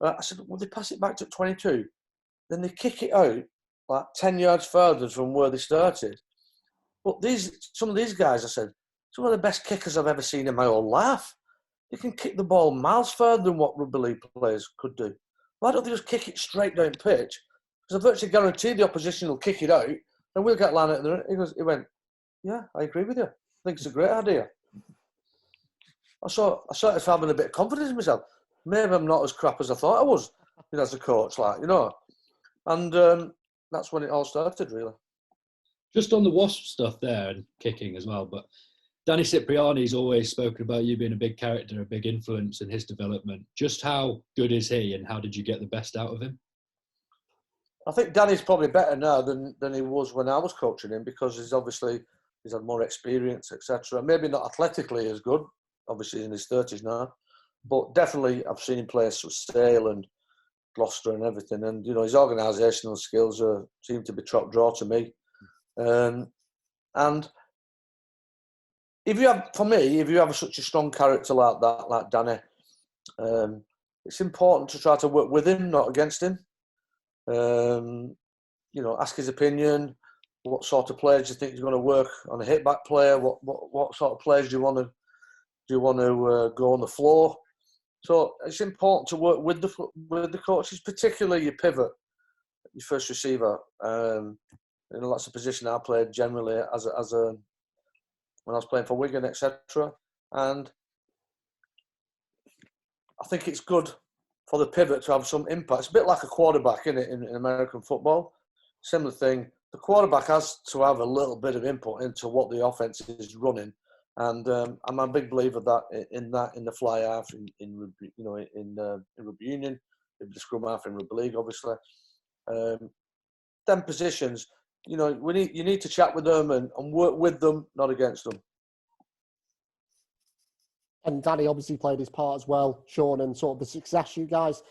I said, well, they pass it back to 22, then they kick it out like 10 yards further from where they started. But some of these guys, I said, some of the best kickers I've ever seen in my whole life. They can kick the ball miles further than what rugby league players could do. Why don't they just kick it straight down pitch? Because I virtually guarantee the opposition will kick it out, and we'll get line out there. He went, yeah, I agree with you. I think it's a great idea. I started having a bit of confidence in myself. Maybe I'm not as crap as I thought I was, you know, as a coach, like, you know. And that's when it all started, really. Just on the Wasp stuff there and kicking as well, but Danny Cipriani's always spoken about you being a big character, a big influence in his development. Just how good is he, and how did you get the best out of him? I think Danny's probably better now than he was when I was coaching him, because he's had more experience, etc. Maybe not athletically as good, obviously in his 30s now, but definitely I've seen him play with Sale and Gloucester and everything, and you know his organisational skills seem to be top draw to me. And if you have such a strong character like that, like Danny, it's important to try to work with him, not against him. You know, ask his opinion. What sort of players do you think is going to work on a hit back player? What sort of players do you want to go on the floor? So it's important to work with the coaches, particularly your pivot, your first receiver. You know, that's a position I played generally as a when I was playing for Wigan, etc. And I think it's good for the pivot to have some impact. It's a bit like a quarterback, isn't it, in American football? Similar thing. The quarterback has to have a little bit of input into what the offense is running, and I'm a big believer in the fly half in rugby union, in the scrum half in rugby league, obviously. Them positions, you need to chat with them and work with them, not against them. And Danny obviously played his part as well, Shaun, and sort of the success you guys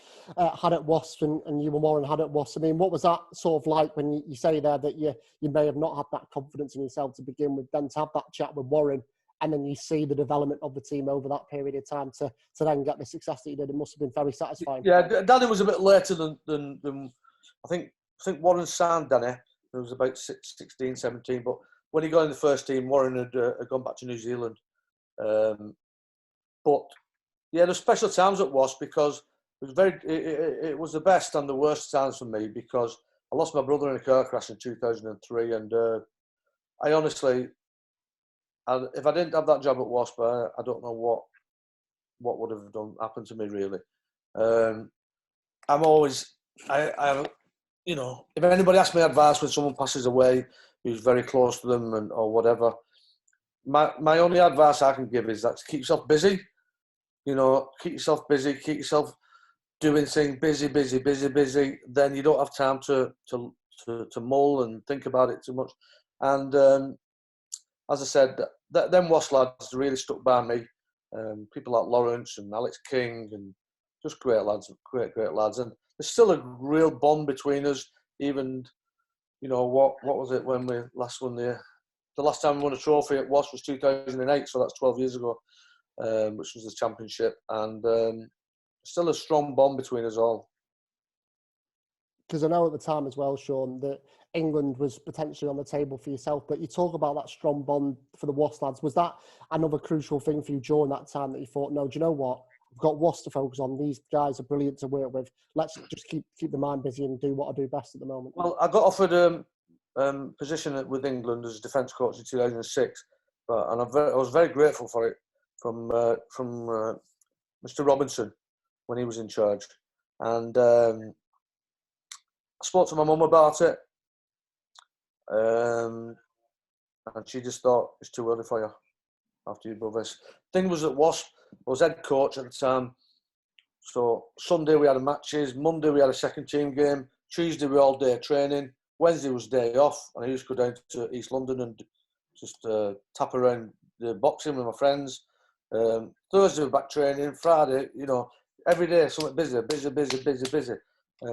had at Wasps and you and Warren had at Wasps. I mean, what was that sort of like when you say there that you may have not had that confidence in yourself to begin with, then to have that chat with Warren and then you see the development of the team over that period of time to then get the success that you did? It must have been very satisfying. Yeah, Danny was a bit later than I think Warren signed Danny. It was about 16, 17, but when he got in the first team, Warren had gone back to New Zealand. But yeah, there's special times at Wasps because it was the best and the worst times for me because I lost my brother in a car crash in 2003, and I honestly, if I didn't have that job at Wasps, I don't know what would have happened to me really. I'm always, if anybody asks me advice when someone passes away who's very close to them or whatever, my only advice I can give is that to keep yourself busy. Keep yourself busy, keep yourself doing things, busy. Then you don't have time to mull and think about it too much. And as I said, them Wasps lads really stuck by me. People like Lawrence and Alex King and just great lads, great lads. And there's still a real bond between us. Even, what was it when we last won the last time we won a trophy at Wasps was 2008, so that's 12 years ago. Which was the championship, and still a strong bond between us all. Because I know at the time as well, Shaun, that England was potentially on the table for yourself, but you talk about that strong bond for the Wasps lads. Was that another crucial thing for you during that time that you thought, no, do you know what? I've got Wasps to focus on. These guys are brilliant to work with. Let's just keep the mind busy and do what I do best at the moment. Well, I got offered a position with England as a defence coach in 2006, and I was very grateful for it. From Mr. Robinson when he was in charge, and I spoke to my mum about it, and she just thought it's too early for you after your brothers. Thing was at Wasp, I was head coach at the time, so Sunday we had matches, Monday we had a second team game, Tuesday we all day training, Wednesday was day off, and I used to go down to East London and just tap around the boxing with my friends. Thursday we're back training. Friday, every day something busy.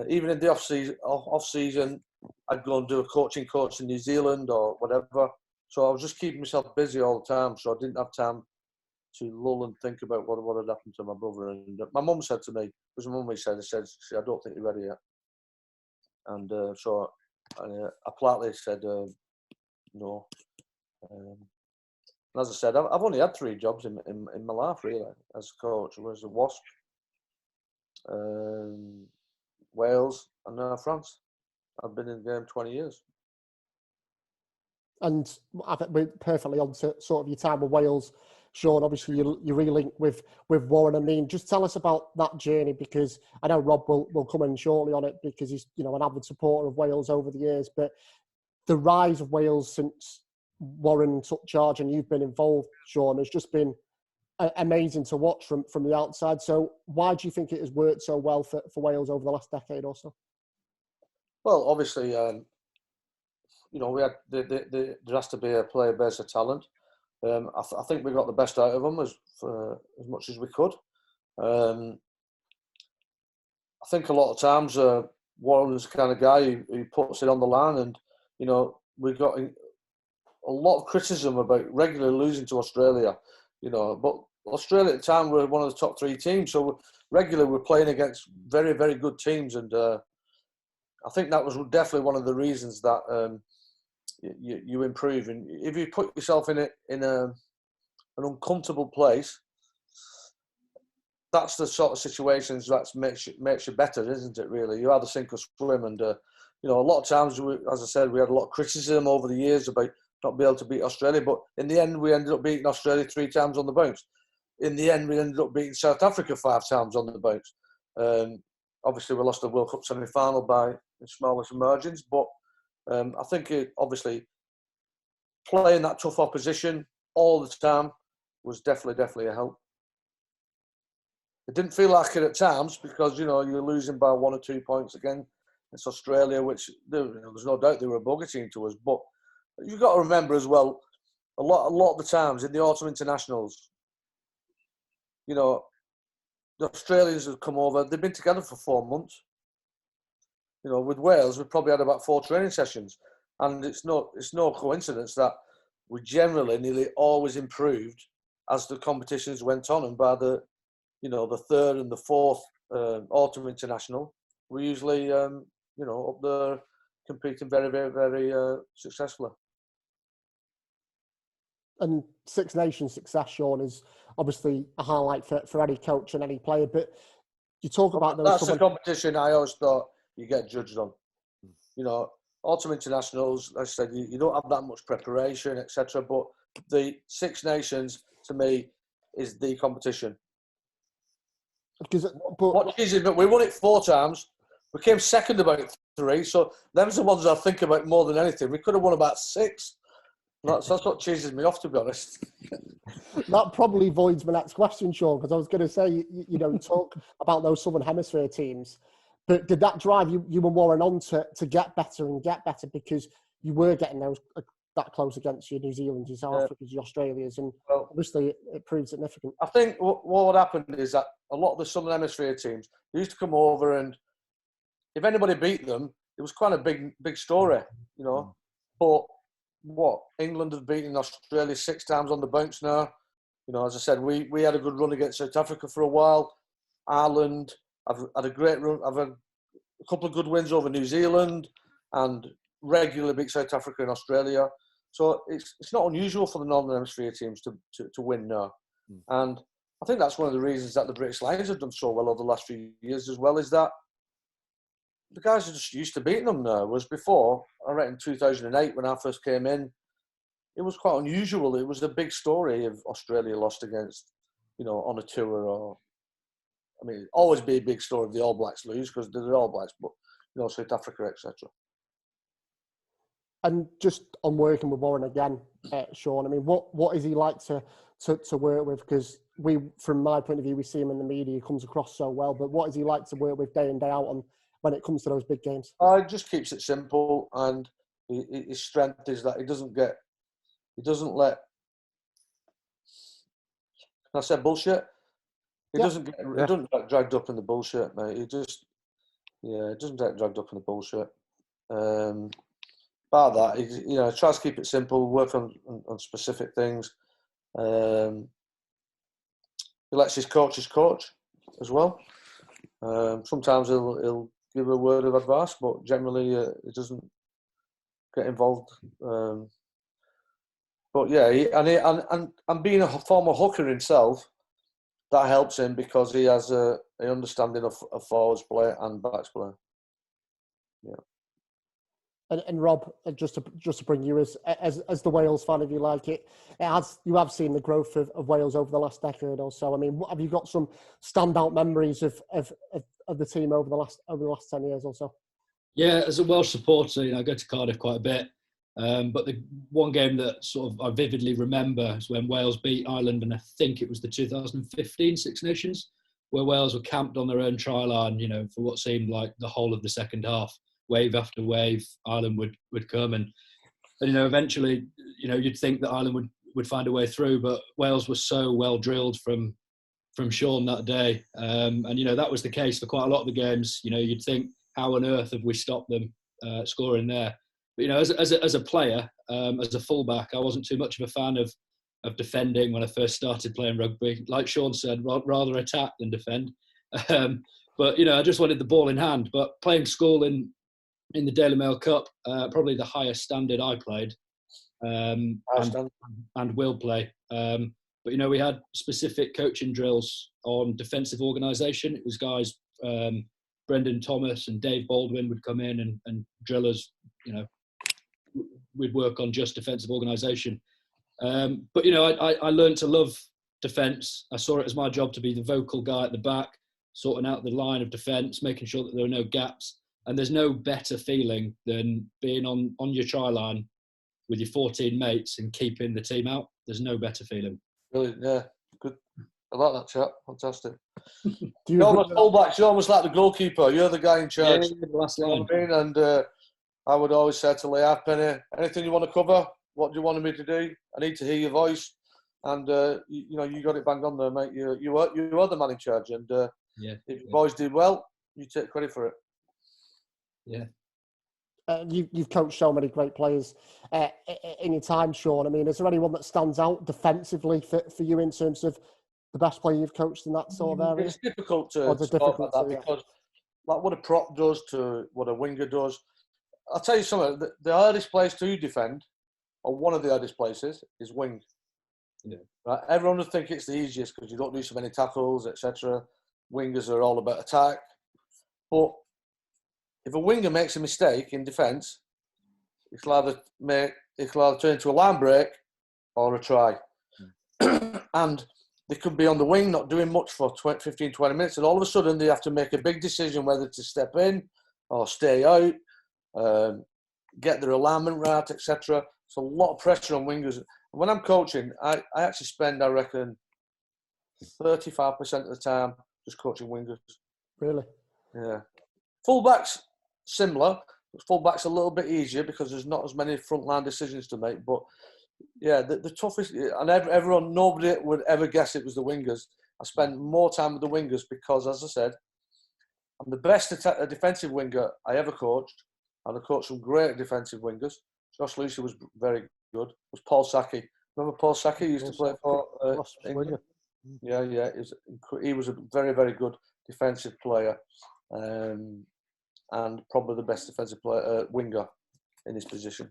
Even in the off season, I'd go and do a coaching course in New Zealand or whatever. So I was just keeping myself busy all the time. So I didn't have time to lull and think about what had happened to my brother. And my mum said to me, because my mum said, I don't think you're ready yet. And so I politely said no. As I said, I've only had 3 jobs in my life, really, as a coach. I was at Wasp, Wales, and now France. I've been in the game 20 years. And I think we're perfectly on to sort of your time with Wales, Shaun. Obviously, you relink with Warren. I mean, just tell us about that journey, because I know Rob will come in shortly on it because he's an avid supporter of Wales over the years. But the rise of Wales since Warren took charge and you've been involved, Shaun, has just been amazing to watch from the outside. So why do you think it has worked so well for Wales over the last decade or so? Well, obviously, we had there has to be a player base of talent. I think we got the best out of them as much as we could. I think a lot of times Warren's the kind of guy who puts it on the line, and we got a lot of criticism about regularly losing to Australia, but Australia at the time were one of the top 3 teams, so regularly we're playing against very, very good teams, and I think that was definitely one of the reasons that you improve. And if you put yourself in an uncomfortable place, that's the sort of situations that makes you better, isn't it? Really, you either sink or swim, and a lot of times, as I said, we had a lot of criticism over the years about not being able to beat Australia, but in the end, we ended up beating Australia 3 times on the bounce. in the end, we ended up beating South Africa 5 times on the bounce. Obviously, we lost the World Cup semi-final by the smallest margins, but I think obviously playing that tough opposition all the time was definitely a help. It didn't feel like it at times because, you know, you're losing by 1 or 2 points again. It's Australia, which there's no doubt they were a bugger team to us. But you've got to remember as well, a lot of the times in the autumn internationals, you know, the Australians have come over. They've been together for 4 months. You know, with Wales, we've probably had about 4 training sessions, and it's no coincidence that we generally nearly always improved as the competitions went on, and by the third and the fourth autumn international, we're usually up there competing very, very, very successfully. And Six Nations success, Shaun, is obviously a highlight for any coach and any player. But you talk about those. That's the competition I always thought you get judged on. You know, autumn internationals, like I said, you don't have that much preparation, etc. But the Six Nations, to me, is the competition. But we won it 4 times. We came second about 3. So them's the ones I think about more than anything. We could have won about 6. That's what cheeses me off, to be honest. That probably voids my next question, Shaun, because I was going to say, you talk about those Southern Hemisphere teams, but did that drive you and Warren on to get better because you were getting those that close against your New Zealands, your South Africans, your Australians, and obviously it proved significant. I think what happened is that a lot of the Southern Hemisphere teams, they used to come over, and if anybody beat them, it was quite a big story, you know. But England have beaten Australia 6 times on the bounce now. You know, as I said, we had a good run against South Africa for a while. Ireland, I've had a great run. I've had a couple of good wins over New Zealand, and regularly beat South Africa and Australia. So it's not unusual for the Northern Hemisphere teams to win now. And I think that's one of the reasons that the British Lions have done so well over the last few years as well, is that the guys are just used to beating them now. Whereas before, I reckon 2008, when I first came in, it was quite unusual. It was a big story if Australia lost against, on a tour, or, I mean, it'd always be a big story if the All Blacks lose, because they're the All Blacks, but, South Africa, etc. And just on working with Warren again, Shaun, I mean, what is he like to work with? Because from my point of view, we see him in the media, he comes across so well, but what is he like to work with day in, day out on when it comes to those big games? He just keeps it simple, and his strength is that he doesn't let, can I say bullshit? He doesn't get dragged up in the bullshit, mate. He doesn't get dragged up in the bullshit. About that, he tries to keep it simple, work on specific things. He lets his coach as well. Sometimes he'll give a word of advice, but generally he doesn't get involved. But yeah, and being a former hooker himself, that helps him because he has an understanding of forwards play and backs play. Yeah. And Rob, just to bring you as the Wales fan, if you like it, you have seen the growth of Wales over the last decade or so. I mean, have you got some standout memories of the team over the last 10 years or so? Yeah, as a Welsh supporter, I go to Cardiff quite a bit. But the one game that sort of I vividly remember is when Wales beat Ireland, and I think it was the 2015 Six Nations, where Wales were camped on their own try line, for what seemed like the whole of the second half. Wave after wave, Ireland would come, and eventually, you'd think that Ireland would find a way through, but Wales was so well drilled from Shaun that day, and that was the case for quite a lot of the games. You'd think, how on earth have we stopped them scoring there? But as a player, as a fullback, I wasn't too much of a fan of defending when I first started playing rugby. Like Shaun said, rather attack than defend. But I just wanted the ball in hand. But playing school in the Daily Mail Cup, probably the highest standard I played, and will play. But we had specific coaching drills on defensive organisation. It was guys, Brendan Thomas and Dave Baldwin would come in and drill us. We'd work on just defensive organisation. But I learned to love defence. I saw it as my job to be the vocal guy at the back, sorting out the line of defence, making sure that there were no gaps. And there's no better feeling than being on your try line with your 14 mates and keeping the team out. There's no better feeling. Brilliant, yeah. Good. I like that chat. Fantastic. Do you You're almost fullbacks. You're almost like the goalkeeper. You're the guy in charge. Yeah, the last You know line. what I mean? And I would always say to Lee Halfpenny, anything you want to cover, what do you want me to do? I need to hear your voice. And, you got it banged on there, mate. You are the man in charge. And if your boys did well, you take credit for it. Yeah. You've coached so many great players in your time, Shaun. I mean, is there anyone that stands out defensively for you in terms of the best player you've coached in that sort of area? It's difficult to talk about that because like what a prop does to what a winger does. I'll tell you something, the hardest place to defend, or one of the hardest places, is wing. Yeah. Right? Everyone would think it's the easiest because you don't do so many tackles, etc. Wingers are all about attack. But if a winger makes a mistake in defence, it can either turn into a line break or a try. And they could be on the wing, not doing much for 15, 20 minutes, and all of a sudden they have to make a big decision whether to step in or stay out, get their alignment right, etc. It's a lot of pressure on wingers. When I'm coaching, I actually spend, I reckon, 35% of the time just coaching wingers. Really? Yeah. Fullbacks, similar. Fullbacks a little bit easier because there's not as many frontline decisions to make. But yeah, the toughest, and everyone, nobody would ever guess it was the wingers. I spend more time with the wingers because, as I said, I'm the best defensive winger I ever coached, and I coached some great defensive wingers. Josh Lucy was very good. It was Paul Saki. Remember Paul Saki? He used to play for England. Yeah. He was a very, very good defensive player. And probably the best defensive player, winger in his position.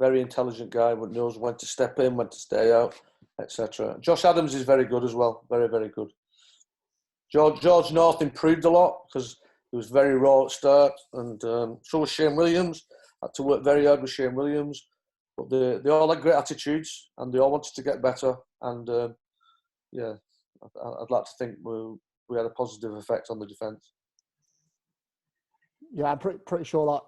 Very intelligent guy, but knows when to step in, when to stay out, etc. Josh Adams is very good as well. Very, very good. George North improved a lot because he was very raw at start, and so was Shane Williams. Had to work very hard with Shane Williams, but they all had great attitudes and they all wanted to get better. And I'd like to think we had a positive effect on the defence. Yeah, I'm pretty sure that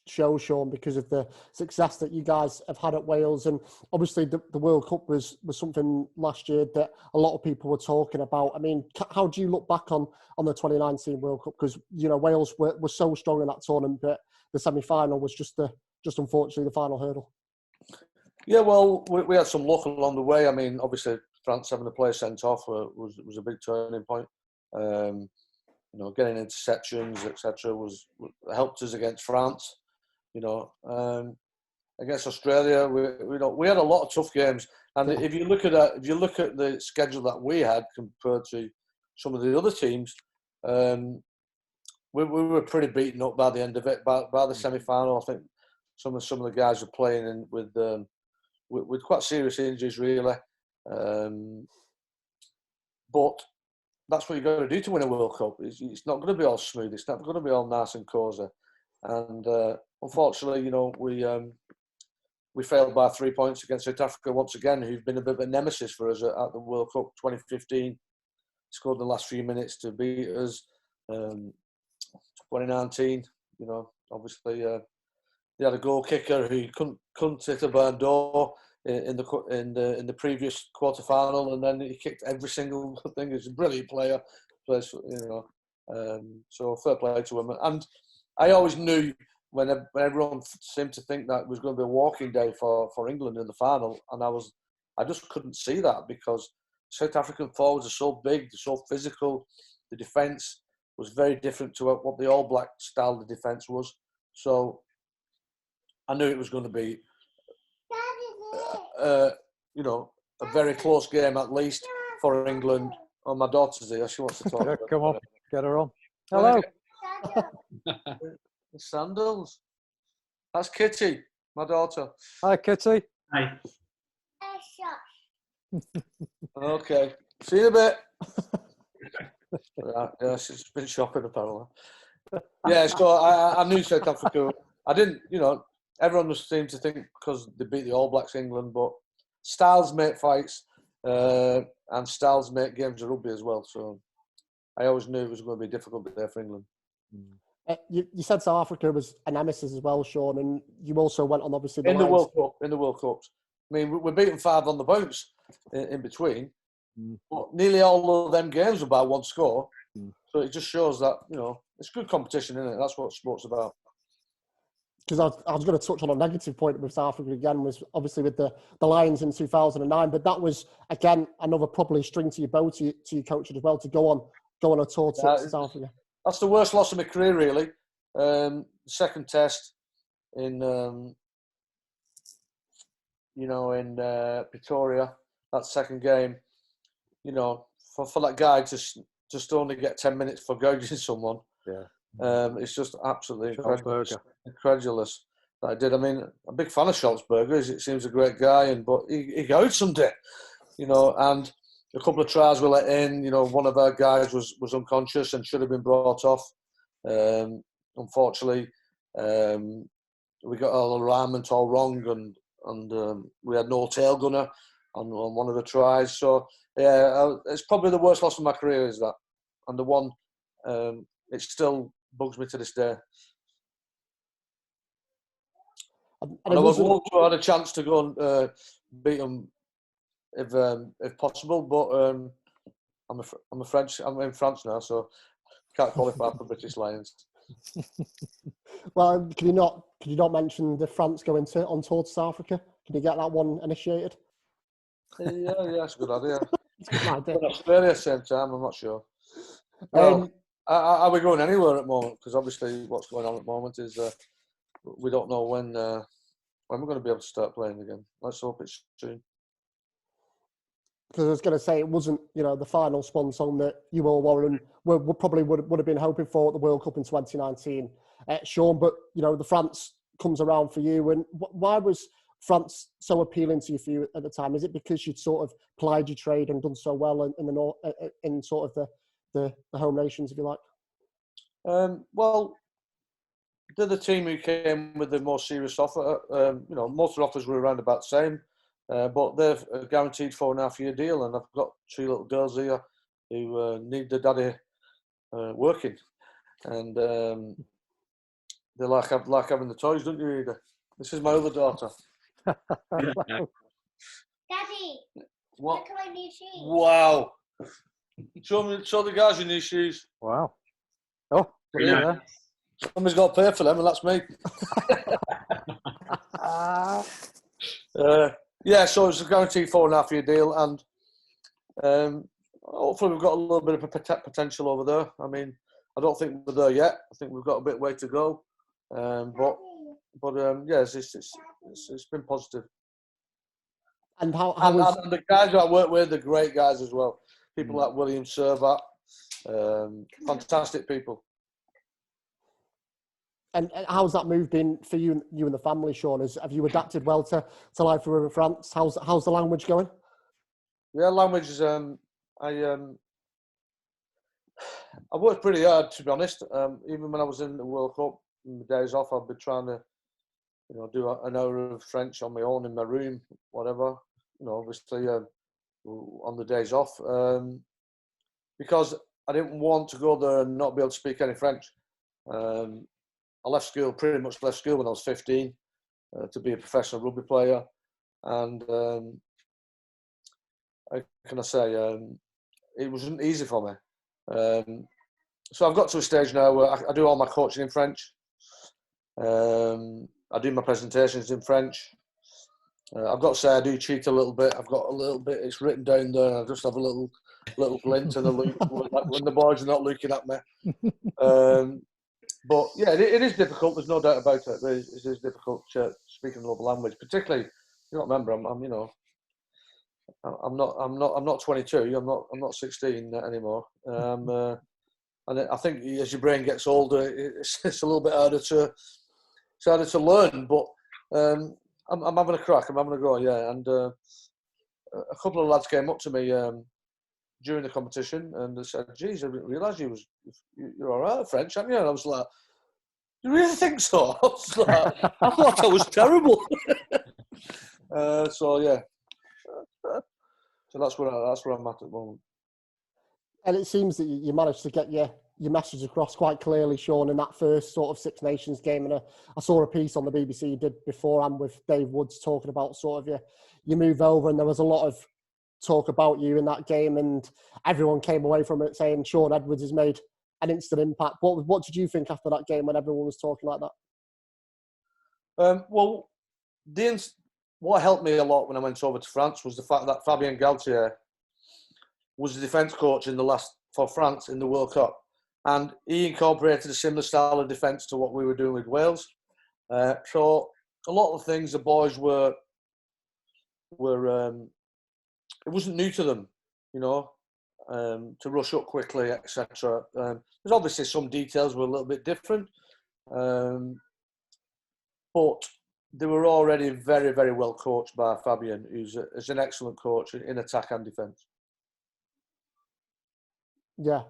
shows, Shaun, because of the success that you guys have had at Wales. And obviously the World Cup was something last year that a lot of people were talking about. I mean, how do you look back on the 2019 World Cup? Because, Wales were so strong in that tournament, but the semi-final was just unfortunately the final hurdle. Yeah, well, we had some luck along the way. I mean, obviously France having the player sent off was a big turning point. Getting interceptions, etc., helped us against France. Against Australia, we had a lot of tough games. And if you look at the schedule that we had compared to some of the other teams, we were pretty beaten up by the end of it. By the semi-final, I think some of the guys were playing with quite serious injuries, really. But that's what you've got to do to win a World Cup. It's not going to be all smooth. It's not going to be all nice and cosy. And unfortunately, we failed by 3 points against South Africa once again, who've been a bit of a nemesis for us at the World Cup 2015. Scored in the last few minutes to beat us. 2019, obviously they had a goal kicker who couldn't hit a barn door in the previous quarter final, and then he kicked every single thing. He's a brilliant player, plays, so fair play to him. And I always knew when everyone seemed to think that it was going to be a walking day for England in the final, and I just couldn't see that because South African forwards are so big, they're so physical. The defence was very different to what the All Black style of defence was. So I knew it was going to be a very close game at least for England. Oh, my daughter's here. She wants to talk. Yeah, come on, get her on. Hello. The sandals. That's Kitty, my daughter. Hi, Kitty. Hi. Okay. See you in a bit. Yeah, she's been shopping apparently. Yeah, so I knew South Africa. I didn't, everyone seemed to think because they beat the All Blacks England, but styles make fights. and styles make games of rugby as well. So I always knew it was going to be a difficult day for England. You said South Africa was a nemesis as well, Shaun, and you also went on obviously in the World Cups. I mean, we're beating 5 on the bounce in between, but nearly all of them games were by one score. So it just shows that, you know, it's good competition, isn't it? That's what sport's about. Because I was going to touch on a negative point with South Africa again, was obviously with the Lions in 2009, but that was, again, another probably string to your bow to your coaches as well, to go on a tour to South Africa. That's the worst loss of my career, really. Second test in, in Pretoria, that second game, you know, for that guy to just only get 10 minutes for gouging someone. It's just absolutely incredulous that I did. I mean, I'm a big fan of Schultzberger. It seems a great guy, but he gouged someday, you know, and a couple of tries were let in. You know, one of our guys was unconscious and should have been brought off. Unfortunately, we got our alignment all wrong, and we had no tail gunner on one of the tries. So yeah, it's probably the worst loss of my career, is that, and the one it still bugs me to this day. And I would love to have had a chance to go and beat them if possible, but I'm in France now, so can't qualify for British Lions. Well, can you not mention the France going on tour to South Africa? Can you get that one initiated? Yeah, that's a good idea. It's a good idea. Australia at the same time, I'm not sure. Well, are we going anywhere at the moment? Because obviously what's going on at the moment is we don't know when we're going to be able to start playing again. Let's hope it's soon. Because I was going to say, it wasn't, you know, the final swan song that you all were and probably would have been hoping for at the World Cup in 2019, Shaun. But, you know, the France comes around for you. And why was France so appealing to you at the time? Is it because you'd sort of plied your trade and done so well in the north, in sort of the home nations, if you like? Well, they're the team who came with the more serious offer. You know, most of the offers were around about the same. But they've a guaranteed 4.5-year deal, and I've got 3 little girls here who need their daddy working, and they like having the toys, don't you, Ida? This is my other daughter. Daddy, What? look at my new shoes. Wow! Show the guys your new shoes. Wow. Oh, Yeah. Somebody's got to pay for them, and that's me. Yeah, so it's a guaranteed 4.5-year deal, and hopefully we've got a little bit of potential over there. I mean, I don't think we're there yet. I think we've got a bit of way to go, but yes, it's been positive. And how and the guys who I work with, they're great guys as well. People like William Servat, fantastic people. And how's that move been for you and the family, Shaun? Have you adapted well to life in France? How's the language going? Yeah, language is. I worked pretty hard, to be honest. Even when I was in the World Cup, in the days off, I've been trying to, you know, do an hour of French on my own in my room, whatever. You know, obviously on the days off, because I didn't want to go there and not be able to speak any French. I pretty much left school when I was 15 to be a professional rugby player. And how can I say, it wasn't easy for me. So I've got to a stage now where I do all my coaching in French. I do my presentations in French. I've got to say I do cheat a little bit. I've got a little bit, it's written down there, and I just have a little glint and a look when the boys are not looking at me. But yeah, it is difficult. There's no doubt about it. It is difficult speaking another language, particularly. You got to remember, I'm not 22. I'm not 16 anymore. And I think as your brain gets older, it's a little bit harder to learn. But I'm having a crack. I'm having a go. Yeah, and a couple of lads came up to me during the competition, and they said, "Geez, I didn't realise you're all right at French, aren't you?" And I was like, "You really think so?" I was like, "I thought I was terrible." So yeah, So that's where I'm at the moment. And it seems that you managed to get your message across quite clearly, Shaun, in that first sort of Six Nations game. And I saw a piece on the BBC you did beforehand with Dave Woods talking about sort of your move over, and there was a lot of talk about you in that game, and everyone came away from it saying Shaun Edwards has made an instant impact. What did you think after that game when everyone was talking like that? Well, what helped me a lot when I went over to France was the fact that Fabien Galtier was the defence coach for France in the World Cup, and he incorporated a similar style of defence to what we were doing with Wales. So a lot of things the boys were it wasn't new to them, you know, to rush up quickly, etc. There's obviously some details were a little bit different, but they were already very, very well coached by Fabien, who's an excellent coach in attack and defence. Yeah,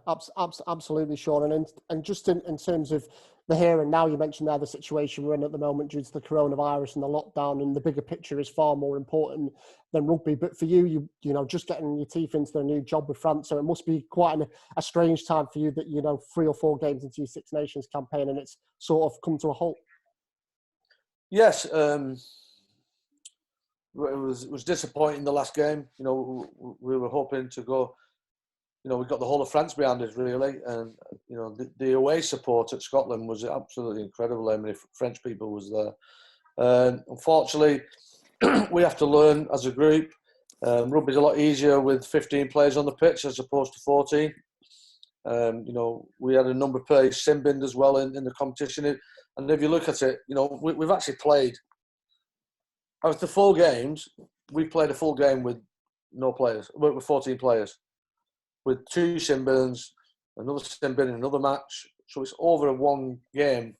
absolutely, Shaun. And just in terms of the here and now, you mentioned there the situation we're in at the moment due to the coronavirus and the lockdown, and the bigger picture is far more important than rugby. But for you know, just getting your teeth into a new job with France, so it must be quite a strange time for you that, you know, 3 or 4 games into your Six Nations campaign and it's sort of come to a halt. Yes, it was disappointing the last game. You know, we were hoping to go. You know, we got the whole of France behind us, really, and you know, the away support at Scotland was absolutely incredible. How many French people was there? Unfortunately, we have to learn as a group. Rugby's a lot easier with 15 players on the pitch as opposed to 14. You know, we had a number of players sin-binned as well in the competition. And if you look at it, you know, we've actually played, after 4 games, we played a full game with no players, with 14 players, with 2 sin-bins, another sin-bin in another match. So it's over a 1 game.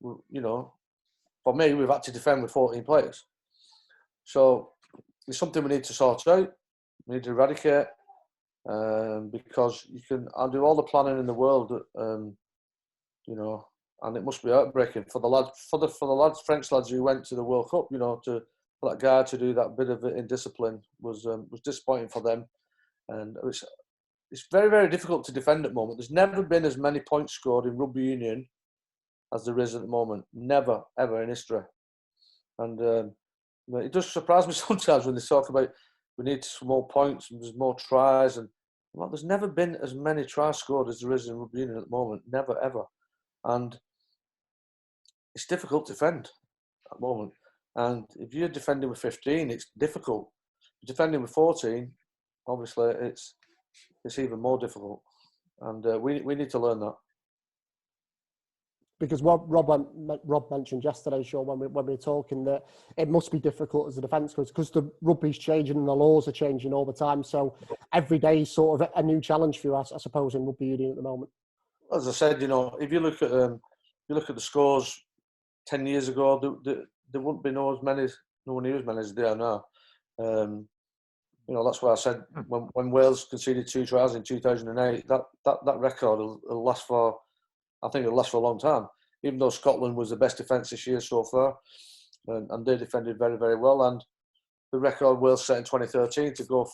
You know, for me, we've had to defend with 14 players. So it's something we need to sort out. We need to eradicate, because you can do all the planning in the world, you know, and it must be heartbreaking for the lads, French lads who went to the World Cup. You know, for that guy to do that bit of indiscipline was disappointing for them, and it's very, very difficult to defend at the moment. There's never been as many points scored in rugby union as there is at the moment. Never, ever in history. And it does surprise me sometimes when they talk about we need some more points and there's more tries. And well, there's never been as many tries scored as there is in rugby union at the moment. Never, ever. And it's difficult to defend at the moment. And if you're defending with 15, it's difficult. If you're defending with 14, obviously it's even more difficult, and we need to learn that. Because Rob mentioned yesterday, Shaun, when we were talking, that it must be difficult as a defence coach because the rugby's changing and the laws are changing all the time. So every day is sort of a new challenge for you, I suppose, in rugby union at the moment. As I said, you know, if you look at the scores 10 years ago, there wouldn't be nowhere near as many as there are now. You know, that's why I said when Wales conceded 2 tries in 2008, that record will last for, I think it'll last for a long time. Even though Scotland was the best defence this year so far, and they defended very, very well. And the record Wales set in 2013 to go,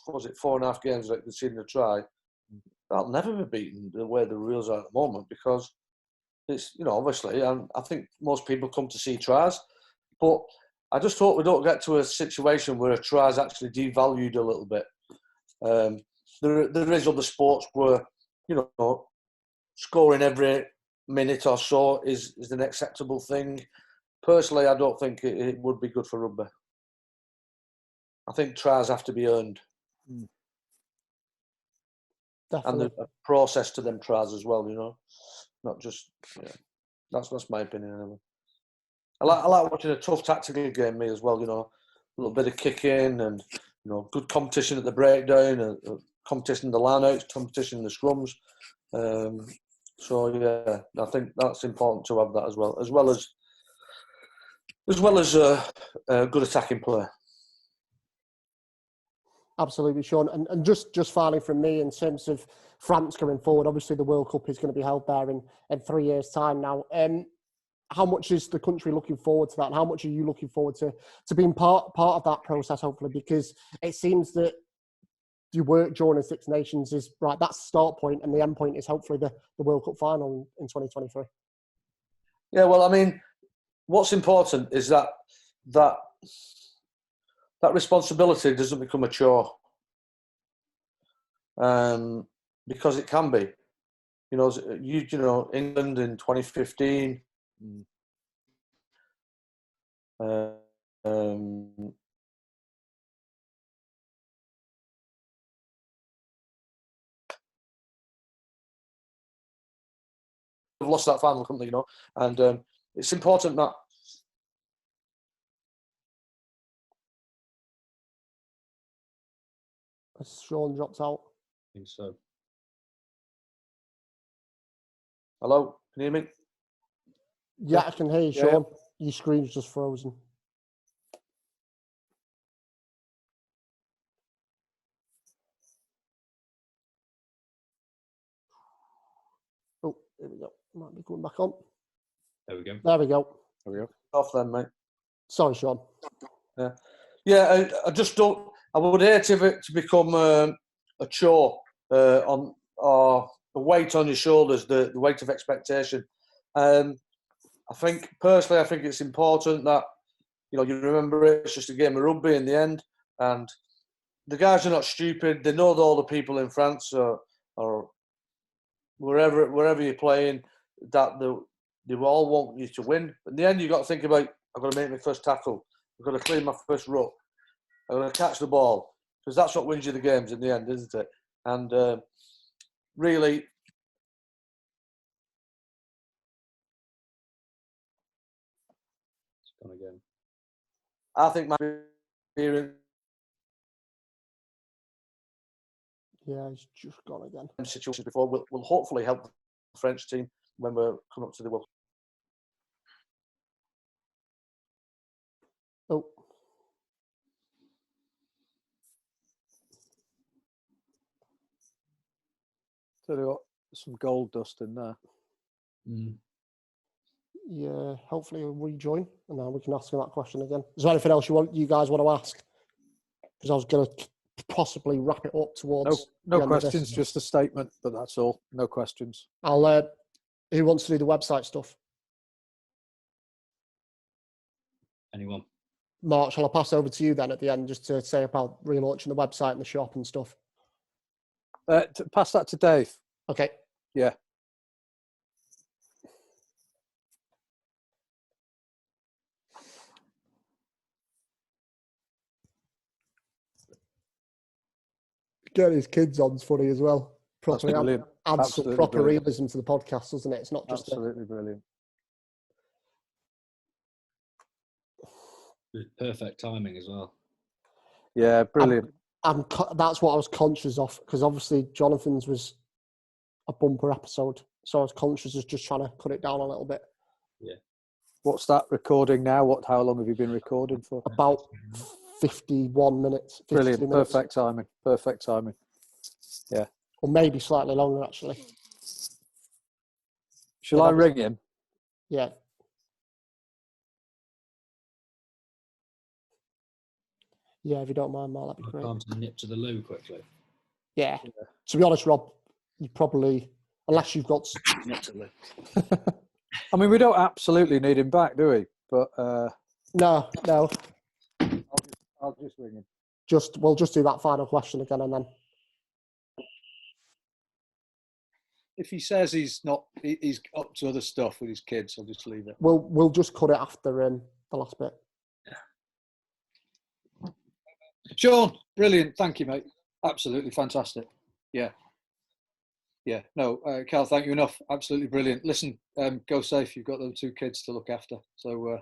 4.5 games without conceding a try, that'll never be beaten the way the rules are at the moment, because it's, you know, obviously, and I think most people come to see tries, but I just hope we don't get to a situation where a try is actually devalued a little bit. There is other sports where, you know, scoring every minute or so is an acceptable thing. Personally, I don't think it would be good for rugby. I think tries have to be earned. Definitely. And there's a process to them tries as well, you know, not just, yeah. That's my opinion anyway. I like watching a tough tactical game, me as well, you know, a little bit of kicking and, you know, good competition at the breakdown, competition in the line-outs, competition in the scrums. So yeah, I think that's important to have that as well as good attacking play. Absolutely, Shaun. And just finally from me, in terms of France going forward, obviously the World Cup is going to be held there in 3 years' time now. How much is the country looking forward to that? And how much are you looking forward to being part of that process, hopefully? Because it seems that your work during the Six Nations is right. That's the start point, and the end point is hopefully the World Cup final in 2023. Yeah, well, I mean, what's important is that responsibility doesn't become a chore, because it can be. You know, England in 2015. We've lost that final, couldn't they, you know, and it's important that. Shaun dropped out. I think so. Hello, can you hear me? Yeah, I can hear you, Shaun. Your screen's just frozen. Oh, here we go. Might be coming back on. There we go. There we go. There we go. Off then, mate. Sorry, Shaun. Yeah. I just don't. I would hate if it to become a chore on or the weight on your shoulders, the weight of expectation. I think personally, it's important that you remember it's just a game of rugby in the end, and the guys are not stupid. They know that all the people in France or wherever you're playing that they all want you to win. But in the end, you've got to think about, I've got to make my first tackle. I've got to clean my first ruck. I've got to catch the ball, because that's what wins you the games in the end, isn't it? And really, It's gone again. I think my experience Yeah, he's just gone again. in situations before will hopefully help the French team when we're coming up to the World. Oh. So they've got some gold dust in there. Yeah, hopefully he'll rejoin, and then we can ask him that question again. Is there anything else you guys want to ask? Because I was going to possibly wrap it up towards. No questions, just a statement, but that's all. No questions. I'll. Who wants to do the website stuff? Anyone? Mark, shall I pass over to you then at the end, just to say about relaunching the website and the shop and stuff? Pass that to Dave. Okay. Yeah. Getting his kids on's funny as well. Properly adds some proper brilliant. realism to the podcast, doesn't it? It's not just absolutely brilliant. Perfect timing as well. Yeah, brilliant. That's what I was conscious of, because obviously Jonathan's was a bumper episode, so I was conscious of just trying to cut it down a little bit. Yeah. What's that recording now? How long have you been recording for? About 51 minutes. Brilliant. Minutes. Perfect timing. Perfect timing. Yeah. Or maybe slightly longer, actually. Shall I ring him? Yeah. Yeah, if you don't mind, Mark, that'd be great. Time to nip to the loo quickly. Yeah. To be honest, Rob, you probably, unless you've got... Nip to the loo. I mean, we don't absolutely need him back, do we? But No. I'll just ring him. We'll just do that final question again, and then... If he says he's up to other stuff with his kids, I'll just leave it. We'll just cut it after the last bit. Shaun, brilliant. Thank you, mate. Absolutely fantastic. Yeah. No, Cal, thank you enough. Absolutely brilliant. Listen, go safe. You've got those 2 kids to look after. So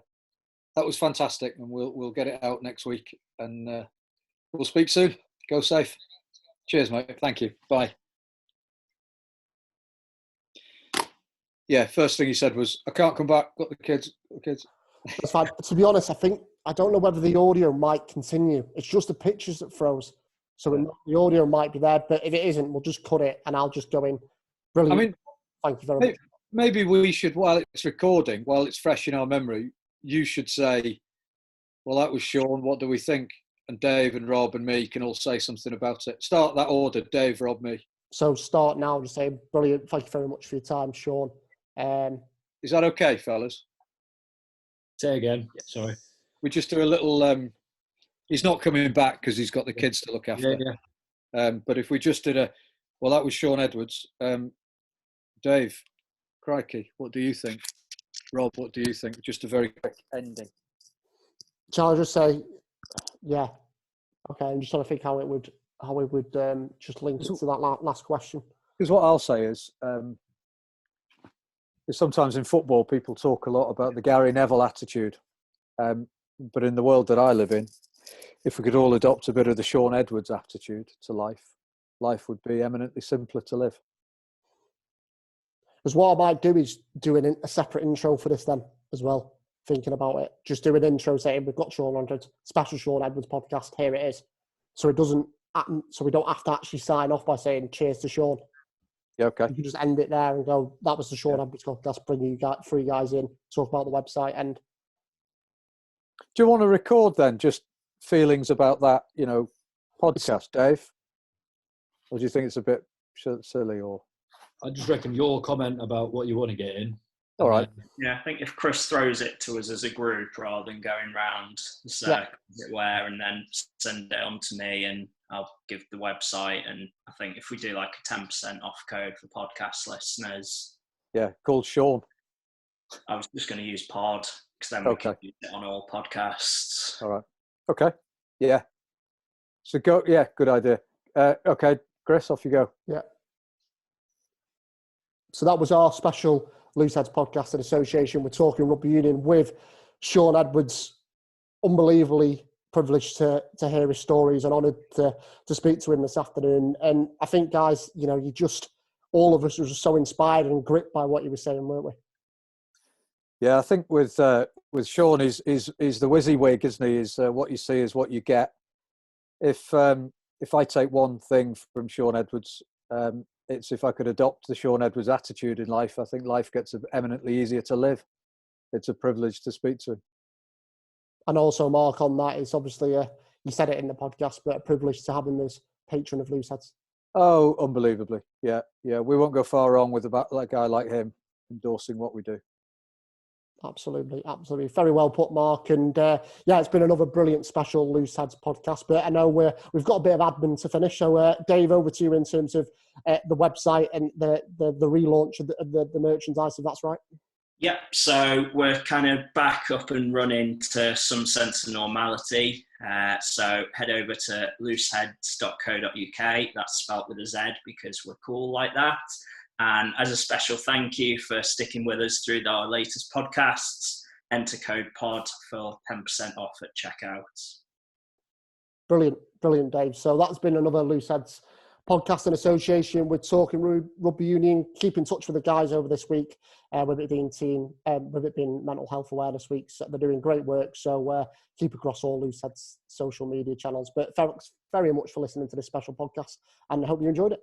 that was fantastic, and we'll get it out next week, and we'll speak soon. Go safe. Cheers, mate. Thank you. Bye. Yeah, first thing he said was, I can't come back. Got the kids. That's fine. To be honest, I don't know whether the audio might continue. It's just the pictures that froze. So the audio might be there, but if it isn't, we'll just cut it and I'll just go in. Brilliant. I mean, thank you very much. Maybe we should, while it's recording, while it's fresh in our memory, you should say, well, that was Shaun. What do we think? and Dave and Rob and me can all say something about it. Start that order, Dave, Rob, me. So start now. Just say brilliant. Thank you very much for your time, Shaun. Is that okay, fellas? Say again. Sorry. We just do a little. He's not coming back because he's got the kids to look after. Yeah. But if we just did well, that was Shaun Edwards. Dave, crikey, what do you think? Rob, what do you think? Just a very quick ending. Shall I just say, yeah, okay. I'm just trying to think how we would just link it to that last question. Because what I'll say is sometimes in football people talk a lot about the Gary Neville attitude, but in the world that I live in, if we could all adopt a bit of the Shaun Edwards attitude to life, life would be eminently simpler to live. Because what I might do is do a separate intro for this then as well. Thinking about it, just do an intro saying we've got Shaun Edwards, special Shaun Edwards podcast. Here it is. So it doesn't. So we don't have to actually sign off by saying cheers to Shaun. Yeah, okay. You can just end it there and go, that was the Shaun Edwards podcast. Bring you three guys in, talk about the website. And do you want to record then? Just feelings about that, podcast, Dave? Or do you think it's a bit silly? Or I just reckon your comment about what you want to get in. All right. Yeah, I think if Chris throws it to us as a group rather than going round the circle, as it were, and then send it on to me and I'll give the website. And I think if we do like a 10% off code for podcast listeners. Yeah, called Shaun. I was just going to use pod because then we can use it on all podcasts. All right. Okay. Yeah. So go. Yeah, good idea. Okay, Chris, off you go. yeah. So that was our special Looseheads podcast in association with Talking Rugby Union with Shaun Edwards. Unbelievably privileged to hear his stories and honoured to speak to him this afternoon. And I think, guys, all of us were just so inspired and gripped by what he was saying, weren't we? Yeah, I think with Shaun, he's the WYSIWYG, isn't he? Is what you see is what you get. If I take one thing from Shaun Edwards, it's if I could adopt the Shaun Edwards attitude in life, I think life gets eminently easier to live. It's a privilege to speak to him. And also, Mark, on that, it's obviously, you said it in the podcast, but a privilege to have him as patron of Looseheads. Oh, unbelievably. Yeah. We won't go far wrong with a guy like him endorsing what we do. Absolutely. Very well put, Mark. And it's been another brilliant special Looseheads podcast. But I know we've got a bit of admin to finish. So, Dave, over to you in terms of the website and the relaunch of the merchandise, if that's right. Yep, so we're kind of back up and running to some sense of normality. So head over to looseheads.co.uk. That's spelt with a Z because we're cool like that. And as a special thank you for sticking with us through our latest podcasts, enter code POD for 10% off at checkout. Brilliant, Dave. So that's been another Looseheads podcast in association with Talking Rugby Union. Keep in touch with the guys over this week, with it being with it being Mental Health Awareness Week. So they're doing great work. So keep across all Looseheads social media channels. But thanks very much for listening to this special podcast, and I hope you enjoyed it.